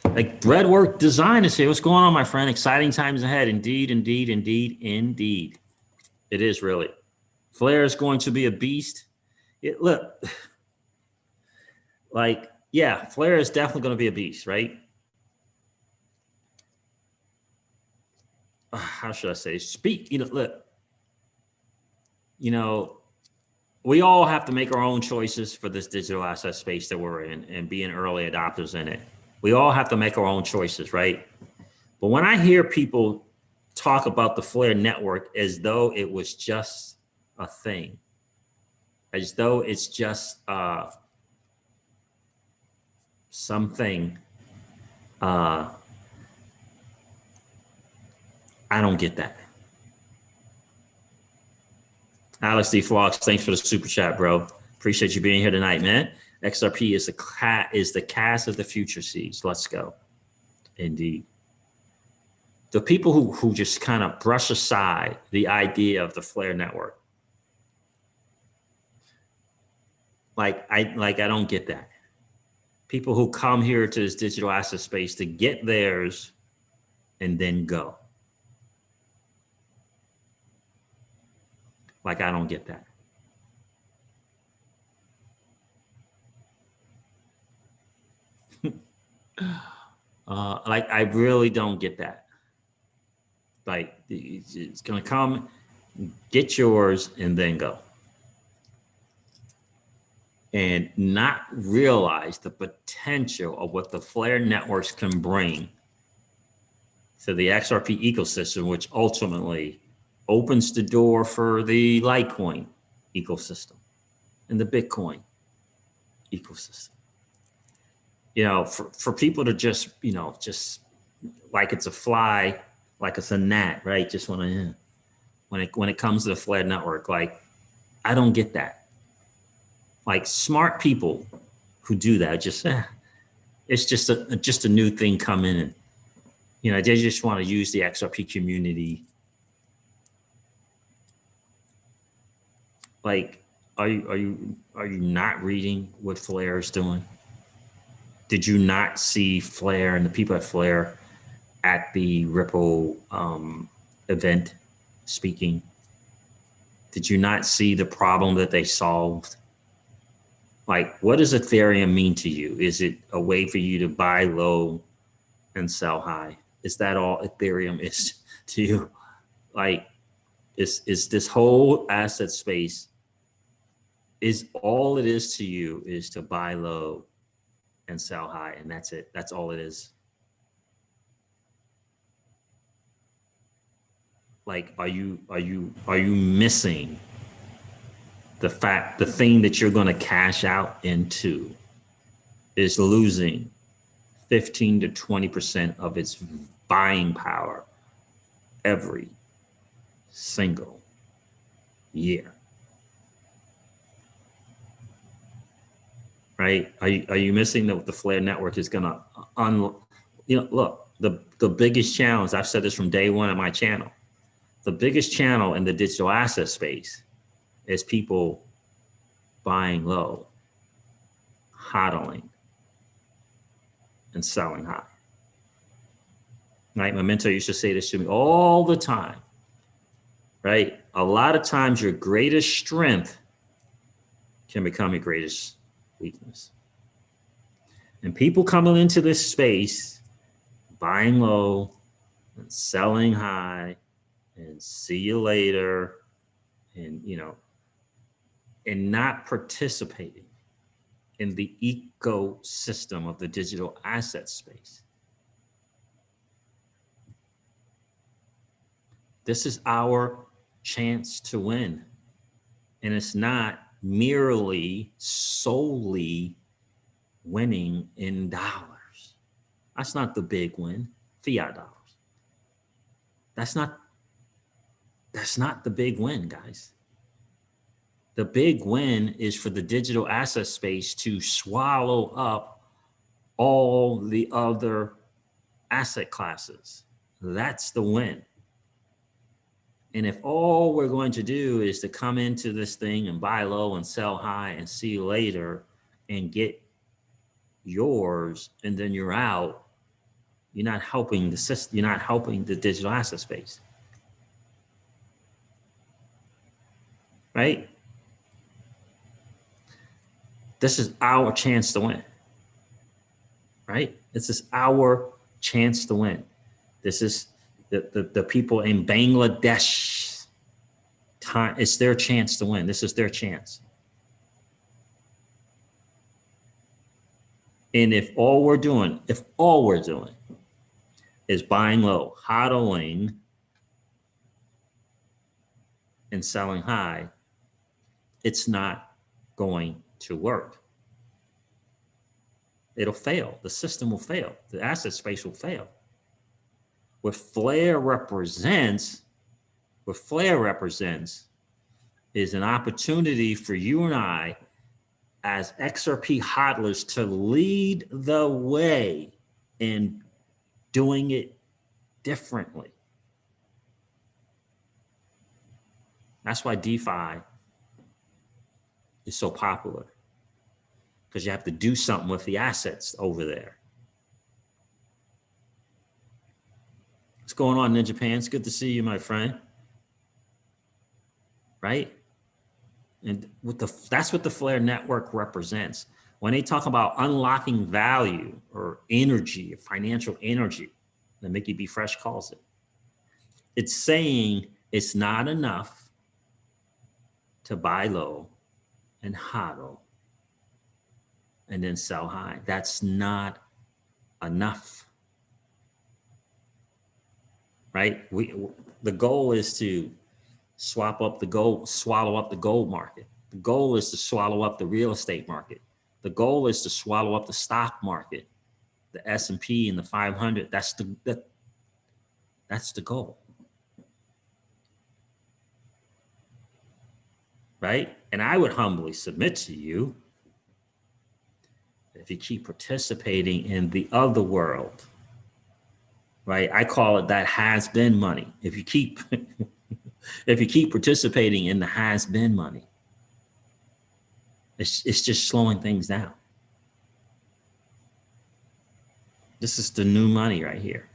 Like Breadwork Design is here. What's going on, my friend? Exciting times ahead. Indeed, indeed, indeed, indeed. It is really. Flare is going to be a beast. Look, like, yeah, Flare is definitely going to be a beast, right? How should I say? Look, we all have to make our own choices for this digital asset space that we're in and being early adopters in it. We all have to make our own choices, right? But when I hear people talk about the Flare network as though it was just a thing, as though it's just something, I don't get that. Alex D. Flox, thanks for the super chat, bro. Appreciate you being here tonight, man. XRP is the cast of the future seeds. Let's go. Indeed. The people who just kind of brush aside the idea of the Flare network, like I don't get that. People who come here to this digital asset space to get theirs and then go. Like, I don't get that. Like, I really don't get that. Like, it's going to come, get yours, and then go. And not realize the potential of what the Flare networks can bring to the XRP ecosystem, which ultimately opens the door for the Litecoin ecosystem and the Bitcoin ecosystem. For people to just like it's a fly, like it's a gnat, right? Just want to, when it comes to the Flare network, like, I don't get that. Like, smart people who do that, it's just a new thing coming in. They just want to use the XRP community. Like, are you not reading what Flare is doing? Did you not see Flare and the people at Flare at the Ripple event speaking? Did you not see the problem that they solved? Like, what does Ethereum mean to you? Is it a way for you to buy low and sell high? Is that all Ethereum is to you? Like, is this whole asset space, is all it is to you is to buy low and sell high, and that's it? That's all it is. Like, are you missing the thing that you're going to cash out into is losing 15 to 20% of its buying power every single year? Right? Are you missing that the Flare network is going to look, the biggest challenge, I've said this from day one on my channel, the biggest channel in the digital asset space is people buying low, hodling, and selling high. Right? My mentor used to say this to me all the time. Right? A lot of times your greatest strength can become your greatest weakness. And people coming into this space, buying low and selling high and see you later, and, you know, and not participating in the ecosystem of the digital asset space. This is our chance to win. And it's not merely solely winning in dollars. That's not the big win, fiat dollars. That's not the big win, guys. The big win is for the digital asset space to swallow up all the other asset classes. That's the win. And if all we're going to do is to come into this thing and buy low and sell high and see you later and get yours, and then you're out, you're not helping the system, you're not helping the digital asset space. Right? This is our chance to win. Right? This is our chance to win. This is the people in Bangladesh time. It's their chance to win. This is their chance. And if all we're doing is buying low, hodling, and selling high, it's not going to work. It'll fail. The system will fail. The asset space will fail. What Flare represents is an opportunity for you and I as XRP hodlers to lead the way in doing it differently. That's why DeFi is so popular, because you have to do something with the assets over there. What's going on in Japan? It's good to see you, my friend. Right? And that's what the Flare network represents. When they talk about unlocking value or energy, financial energy, that Mickey B. Fresh calls it, it's saying it's not enough to buy low and hodl and then sell high. That's not enough. Right? The goal is to swallow up the gold market. The goal is to swallow up the real estate market. The goal is to swallow up the stock market, the S&P and the 500. That's the goal. Right? And I would humbly submit to you, if you keep participating in the other world, right? I call it that has been money. If you keep participating in the has been money, it's just slowing things down. This is the new money right here.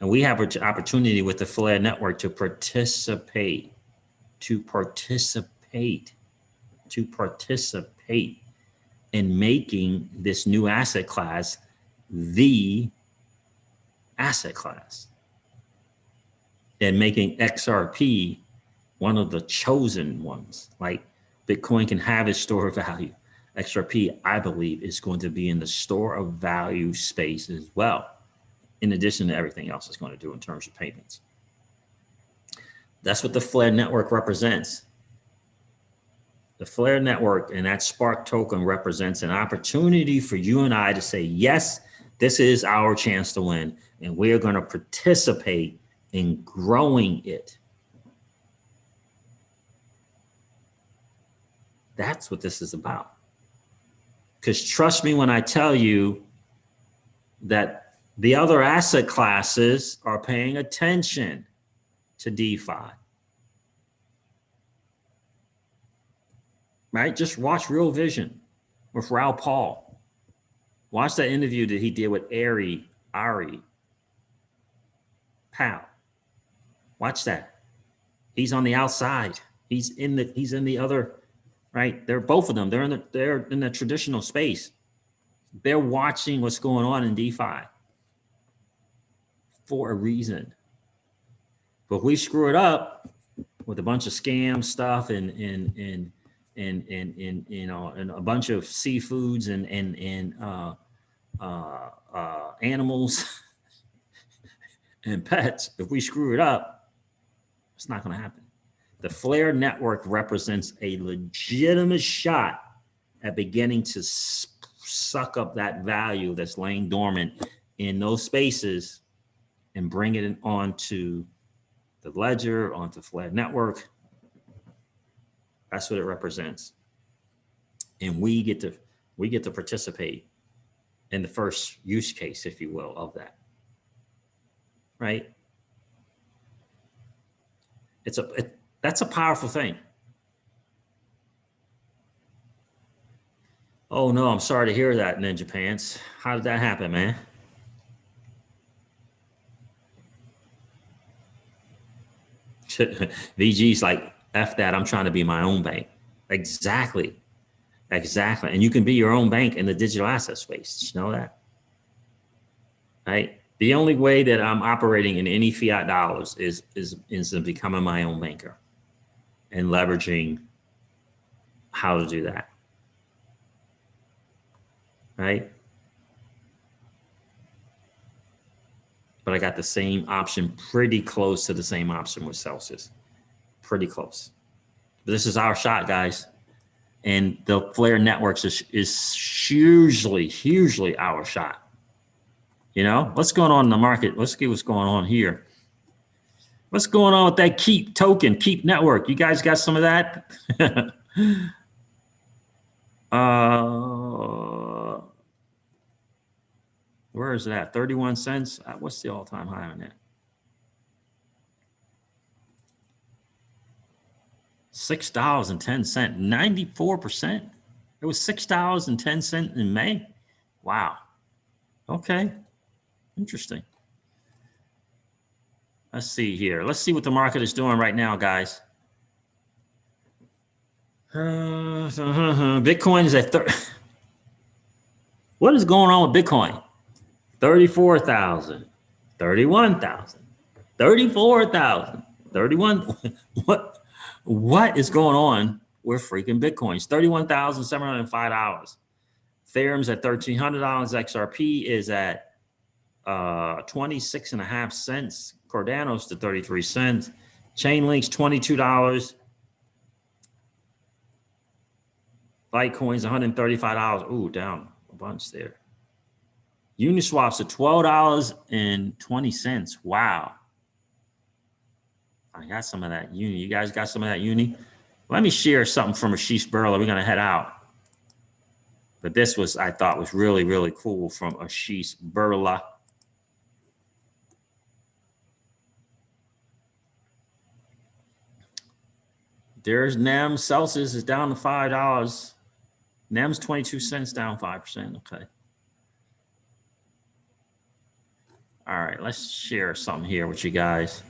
And we have an opportunity with the Flare network to participate in making this new asset class the asset class, and making XRP one of the chosen ones. Like Bitcoin can have its store of value, XRP, I believe, is going to be in the store of value space as well, in addition to everything else it's going to do in terms of payments. That's what the Flare network represents. The Flare network and that Spark token represents an opportunity for you and I to say, yes, this is our chance to win, and we're going to participate in growing it. That's what this is about. Because trust me when I tell you that the other asset classes are paying attention to DeFi. Right? Just watch Real Vision with Raoul Paul. Watch that interview that he did with Ari Powell. Watch that. He's on the outside. He's in the other, right? They're both of them. They're in the traditional space. They're watching what's going on in DeFi for a reason. But if we screw it up with a bunch of scam stuff and you know, and a bunch of seafoods and animals and pets, if we screw it up, it's not going to happen. The Flare network represents a legitimate shot at beginning to suck up that value that's laying dormant in those spaces and bring it onto the ledger, onto Flare network. That's what it represents. And we get to participate in the first use case, if you will, of that. Right? That's a powerful thing. Oh no, I'm sorry to hear that, Ninja Pants. How did that happen, man? VG's like, F that, I'm trying to be my own bank. Exactly. Exactly. And you can be your own bank in the digital asset space. Did you know that? Right? The only way that I'm operating in any fiat dollars is in becoming my own banker and leveraging how to do that. Right? But I got the same option, pretty close to the same option with Celsius. Pretty close. But this is our shot, guys. And the Flare networks is hugely our shot. You know, what's going on in the market? Let's see what's going on here. What's going on with that Keep token, Keep network? You guys got some of that? Where is that? 31 cents. What's the all-time high on that? $6.10, 94%. It was $6.10 in May. Wow. Okay. Interesting. Let's see here. Let's see what the market is doing right now, guys. Bitcoin is at what is going on with Bitcoin? 34,000, 31,000, 34,000, 31. What is going on with freaking Bitcoins? $31,705. Ethereum's at $1,300. XRP is at 26.5 cents. Cardano's to 33 cents. Chainlink's $22. Litecoin's $135. Ooh, down a bunch there. Uniswap's at $12.20. Wow. I got some of that uni. You guys got some of that uni? Let me share something from Ashish Burla. We're going to head out. But this was, I thought, was really, really cool from Ashish Burla. There's NEM. Celsius is down to $5. NEM's 22 cents, down 5%. Okay. All right, let's share something here with you guys.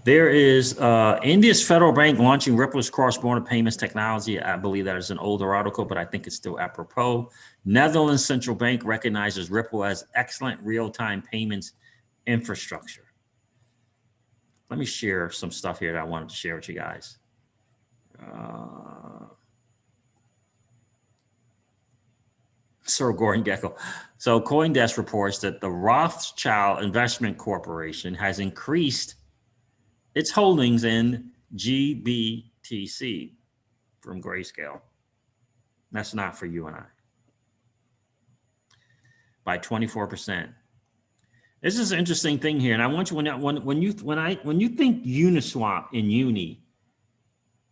There is India's federal bank launching Ripple's cross-border payments technology. I believe that is an older article, but I think it's still apropos. Netherlands Central Bank recognizes Ripple as excellent real-time payments infrastructure. Let me share some stuff here that I wanted to share with you guys. Sir Gordon Gecko. So CoinDesk reports that the Rothschild Investment Corporation has increased its holdings in GBTC from Grayscale. That's not for you and I. By 24%. This is an interesting thing here, and I want you when you think Uniswap in Uni,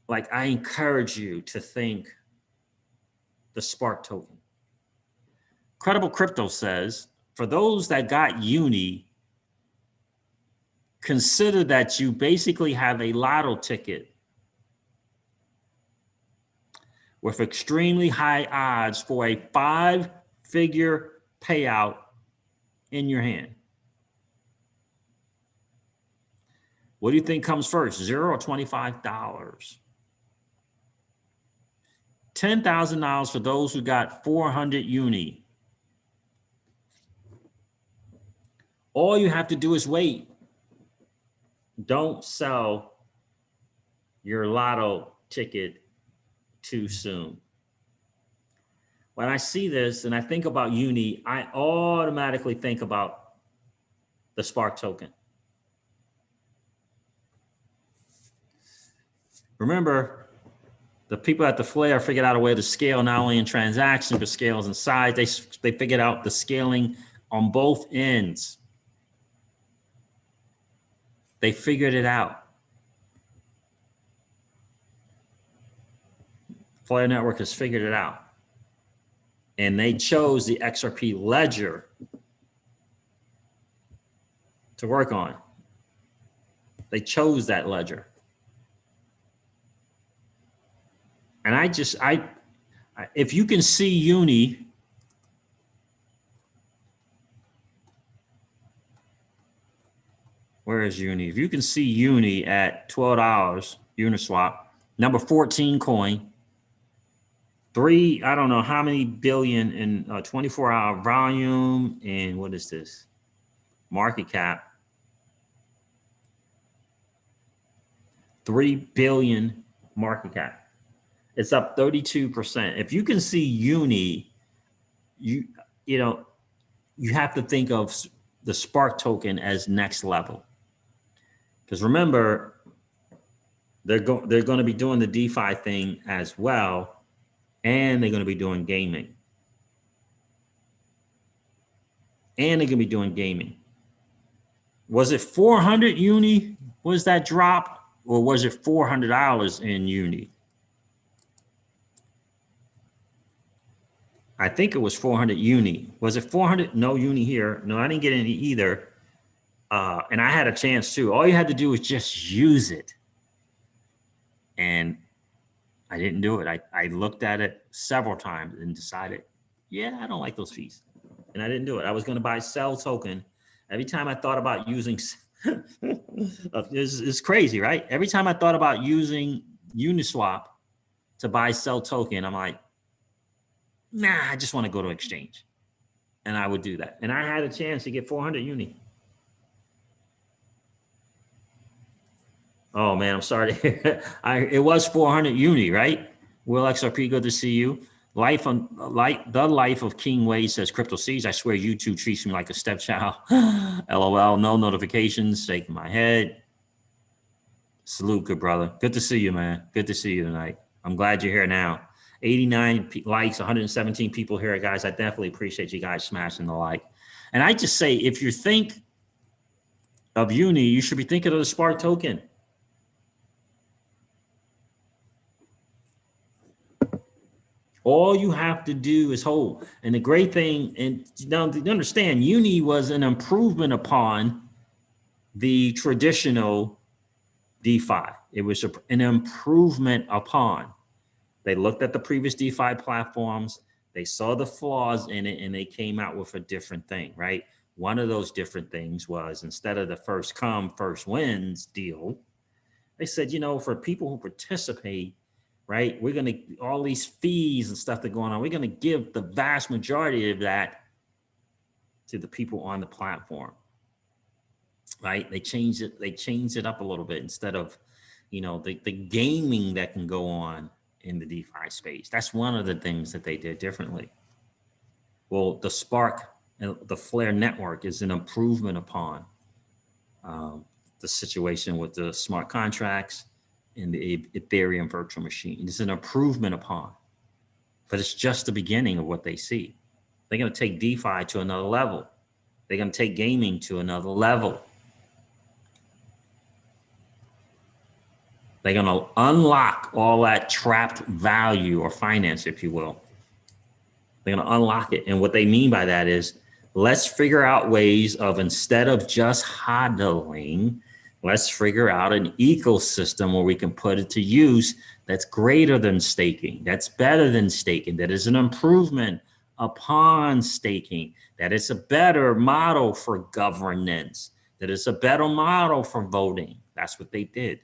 like I encourage you to think the Spark token. Credible Crypto says, for those that got Uni, consider that you basically have a lotto ticket with extremely high odds for a 5-figure payout in your hand. What do you think comes first, $0 or $25? $10,000 for those who got 400 Uni. All you have to do is wait. Don't sell your lotto ticket too soon. When I see this and I think about Uni, I automatically think about the Spark token. Remember, the people at the Flare figured out a way to scale not only in transactions, but scales in size. They figured out the scaling on both ends. They figured it out. Flare Network has figured it out. And they chose the XRP ledger to work on. They chose that ledger. And if you can see Uni, where is Uni? If you can see Uni at $12, Uniswap, number 14 coin, I don't know how many billion in 24-hour volume, and what is this? Market cap. 3 billion market cap. It's up 32%. If you can see Uni, you have to think of the Spark token as next level. Because remember, they're going to be doing the DeFi thing as well, and they're going to be doing gaming. Was it 400 Uni? Was that drop, or was it $400 in Uni? I think it was 400 Uni. Was it 400? No Uni here. No, I didn't get any either. And I had a chance too. All you had to do was just use it. And I didn't do it. I looked at it several times and decided, yeah, I don't like those fees. And I didn't do it. I was going to buy sell token. Every time I thought about using, it's crazy, right? Every time I thought about using Uniswap to buy sell token, I'm like, nah, I just want to go to exchange. And I would do that. And I had a chance to get 400 Uni. Oh man, I'm sorry. It was 400 Uni, right? Will XRP, good to see you. The life of King Wade says Crypto Seeds. I swear YouTube treats me like a stepchild. LOL, no notifications, shaking my head. Salute, good brother. Good to see you, man. Good to see you tonight. I'm glad you're here now. 89 likes, 117 people here, guys. I definitely appreciate you guys smashing the like. And I just say, if you think of Uni, you should be thinking of the Spark token. All you have to do is hold. And the great thing, and now to understand, Uni was an improvement upon the traditional DeFi. It was an improvement upon. They looked at the previous DeFi platforms, they saw the flaws in it, and they came out with a different thing, right? One of those different things was, instead of the first come, first wins deal, they said, for people who participate, right, we're going to, all these fees and stuff that are going on, we're going to give the vast majority of that to the people on the platform, right? They changed it up a little bit, instead of, the gaming that can go on in the DeFi space. That's one of the things that they did differently. Well, the Spark and the Flare network is an improvement upon the situation with the smart contracts and the Ethereum virtual machine. It's an improvement upon, but it's just the beginning of what they see. They're going to take DeFi to another level. They're going to take gaming to another level. They're going to unlock all that trapped value or finance, if you will. They're going to unlock it. And what they mean by that is, let's figure out ways of, instead of just hodling, let's figure out an ecosystem where we can put it to use that's greater than staking, that's better than staking, that is an improvement upon staking, that is a better model for governance, that is a better model for voting. That's what they did.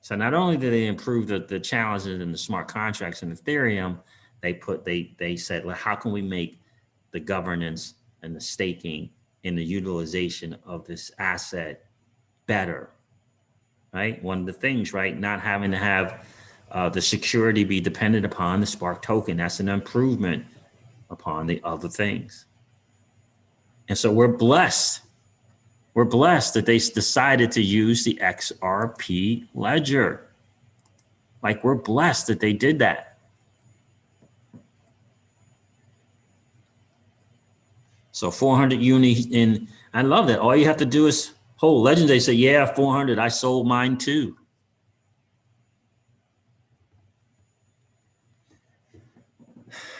So not only did they improve the challenges in the smart contracts in Ethereum, they said, well, how can we make the governance and the staking in the utilization of this asset better, right? One of the things, right? Not having to have the security be dependent upon the Spark token. That's an improvement upon the other things. And so we're blessed. We're blessed that they decided to use the XRP ledger. Like, we're blessed that they did that. So 400 uni in, I love that. All you have to do is hold legend. They say, yeah, 400. I sold mine too.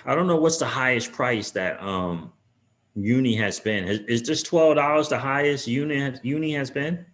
I don't know what's the highest price that uni has been. Is this $12 the highest uni has been?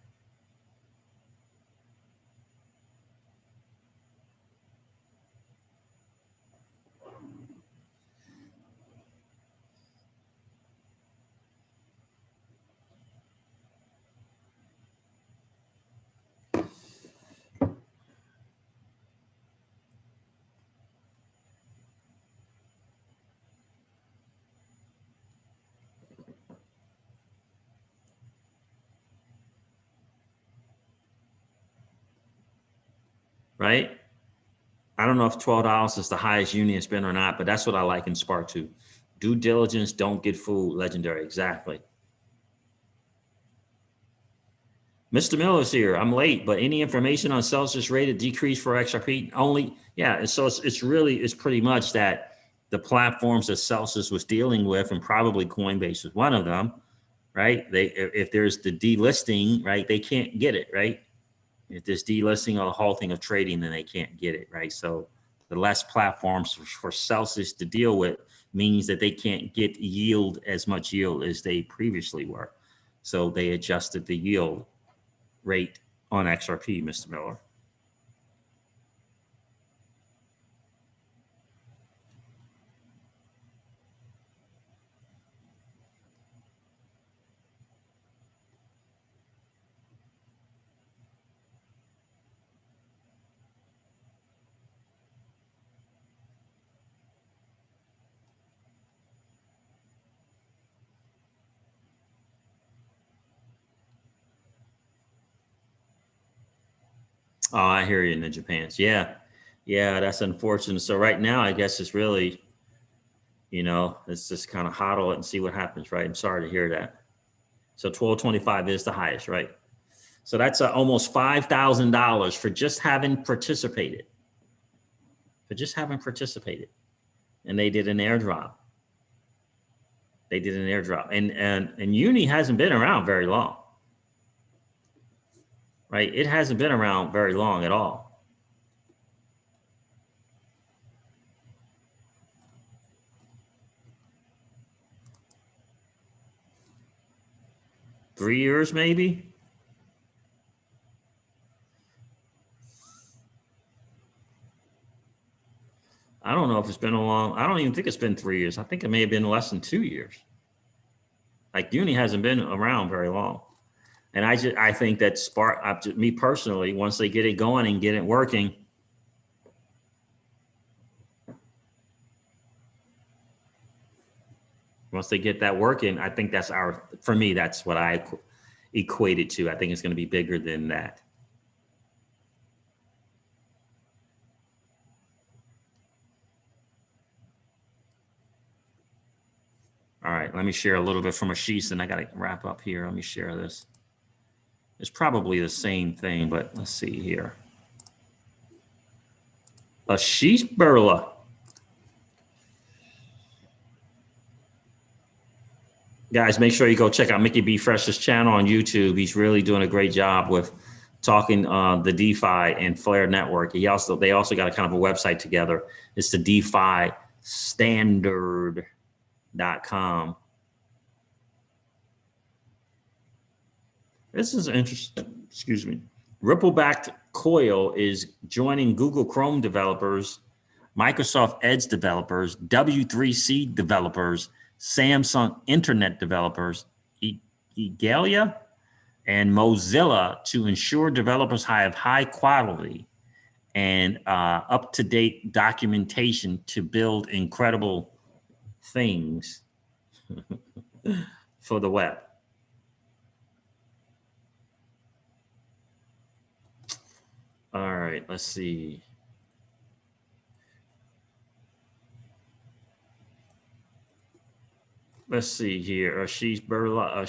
Right? I don't know if $12 is the highest uni has been or not, but that's what I like in Spark 2. Due diligence, don't get fooled. Legendary, exactly. Mr. Miller's here. I'm late, but any information on Celsius rated decrease for XRP? Only, yeah. So it's pretty much that the platforms that Celsius was dealing with, and probably Coinbase was one of them, right? If there's the delisting, right, they can't get it, right? If there's delisting or the halting of trading, then they can't get it, right? So the less platforms for Celsius to deal with means that they can't get yield as much yield as they previously were. So they adjusted the yield rate on XRP, Mr. Miller. Oh, I hear you, Ninja Pants. Yeah. Yeah, that's unfortunate. So right now, I guess it's really, let's just kind of hodl it and see what happens, right? I'm sorry to hear that. So 1225 is the highest, right? So that's almost $5,000 for just having participated. For just having participated. And they did an airdrop. And Uni hasn't been around very long. Right? It hasn't been around very long at all. Three years, maybe? I don't know if it's been I don't even think it's been 3 years. I think it may have been less than 2 years. Like, Uni hasn't been around very long. And I think that Spark, me personally, once they get it going and get it working, once they get that working, I think for me, that's what I equate it to. I think it's going to be bigger than that. All right, let me share a little bit from Ashish, and I got to wrap up here. Let me share this. It's probably the same thing, but let's see here. Ashish Burla. Guys, make sure you go check out Mickey B. Fresh's channel on YouTube. He's really doing a great job with talking the DeFi and Flare network. They also got a kind of a website together. It's the DeFi standard.com. This is interesting. Excuse me. Ripple-backed Coil is joining Google Chrome developers, Microsoft Edge developers, W3C developers, Samsung Internet developers, Egalia, and Mozilla to ensure developers have high quality and up-to-date documentation to build incredible things for the web. right, let's see. Let's see here. Ashish Berla.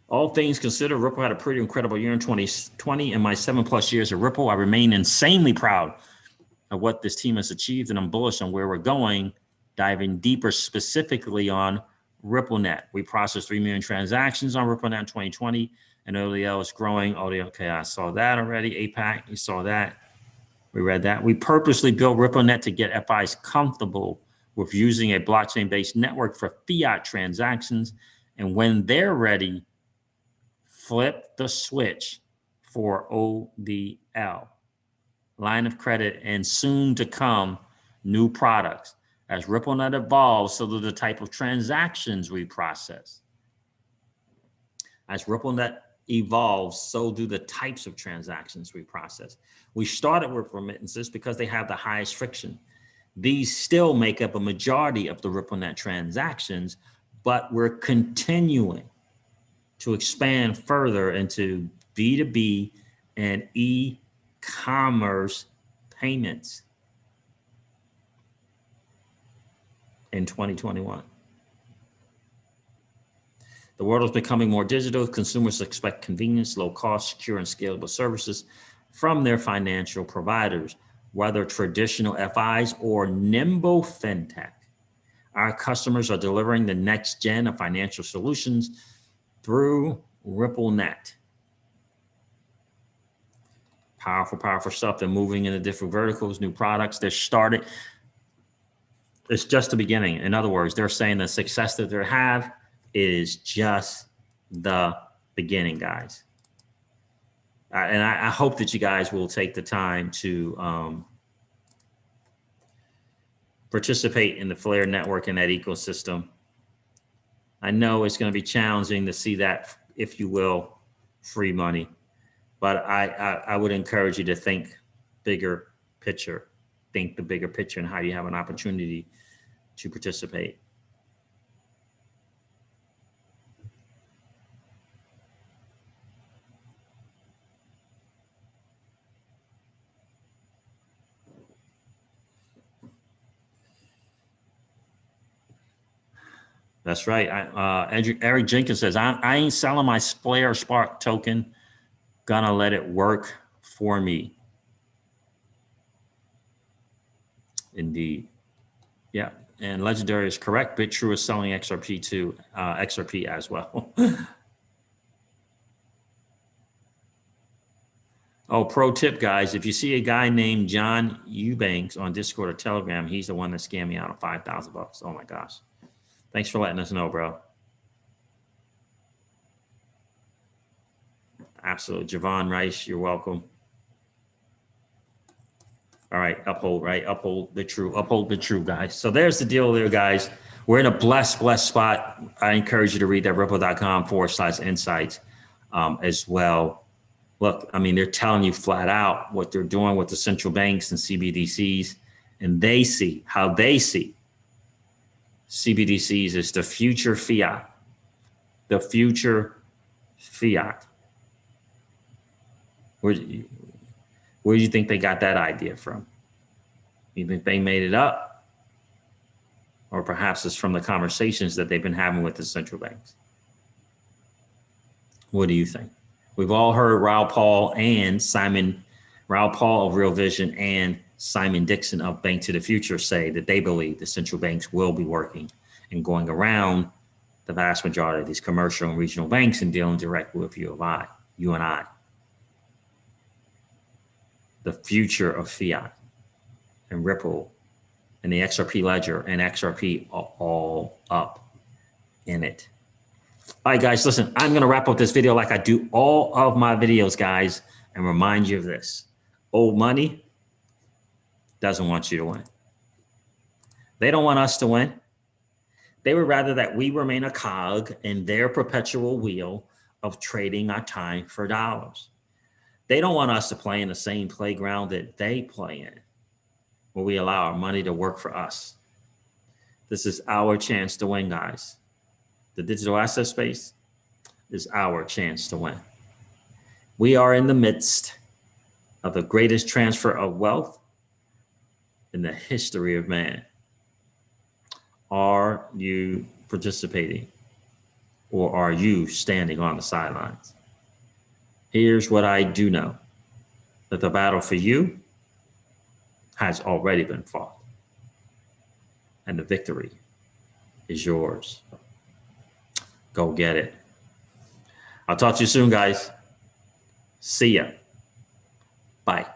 All things considered, Ripple had a pretty incredible year in 2020. In my 7+ years of Ripple, I remain insanely proud of what this team has achieved, and I'm bullish on where we're going, diving deeper specifically on RippleNet. We processed 3 million transactions on RippleNet in 2020, and ODL is growing. Okay, I saw that already. APAC, you saw that. We read that. We purposely built RippleNet to get FIs comfortable with using a blockchain-based network for fiat transactions, and when they're ready, flip the switch for ODL, line of credit, and soon to come new products. As RippleNet evolves, so do the type of transactions we process. As RippleNet evolves, so do the types of transactions we process. We started with remittances because they have the highest friction. These still make up a majority of the RippleNet transactions, but we're continuing to expand further into B2B and e-commerce payments in 2021. The world is becoming more digital. Consumers expect convenience, low cost, secure, and scalable services from their financial providers, whether traditional FIs or nimble fintech. Our customers are delivering the next gen of financial solutions through RippleNet. Powerful, powerful stuff. They're moving into different verticals, new products. They're started. It's just the beginning. In other words, they're saying the success that they have is just the beginning, guys. And I hope that you guys will take the time to participate in the Flare network and that ecosystem. I know it's going to be challenging to see that, if you will, free money, but I would encourage you to think bigger picture, think the bigger picture and how you have an opportunity to participate. That's right. Eric Jenkins says, I ain't selling my Flare Spark token. Gonna let it work for me. Indeed. Yeah. And Legendary is correct. BitTrue is selling XRP to XRP as well. Oh, pro tip, guys. If you see a guy named John Eubanks on Discord or Telegram, he's the one that scammed me out of $5,000. Oh my gosh. Thanks for letting us know, bro. Absolutely. Javon Rice, you're welcome. All right, uphold, right? Uphold the true, guys. So there's the deal there, guys. We're in a blessed spot. I encourage you to read that ripple.com/insights as well. Look, I mean, they're telling you flat out what they're doing with the central banks and CBDCs, and they see how they see CBDCs is the future fiat. The future fiat. Where do you think they got that idea from? You think they made it up? Or perhaps it's from the conversations that they've been having with the central banks? What do you think? We've all heard Raoul Paul of Real Vision and Simon Dixon of Bank to the Future say that they believe the central banks will be working and going around the vast majority of these commercial and regional banks and dealing directly with you and I. The future of fiat and Ripple and the XRP ledger and XRP are all up in it. All right, guys, listen, I'm going to wrap up this video like I do all of my videos, guys, and remind you of this. Old money doesn't want you to win. They don't want us to win. They would rather that we remain a cog in their perpetual wheel of trading our time for dollars. They don't want us to play in the same playground that they play in, where we allow our money to work for us. This is our chance to win, guys. The digital asset space is our chance to win. We are in the midst of the greatest transfer of wealth in the history of man. Are you participating, or are you standing on the sidelines? Here's what I do know, that the battle for you has already been fought, and the victory is yours. Go get it. I'll talk to you soon, guys. See ya. Bye.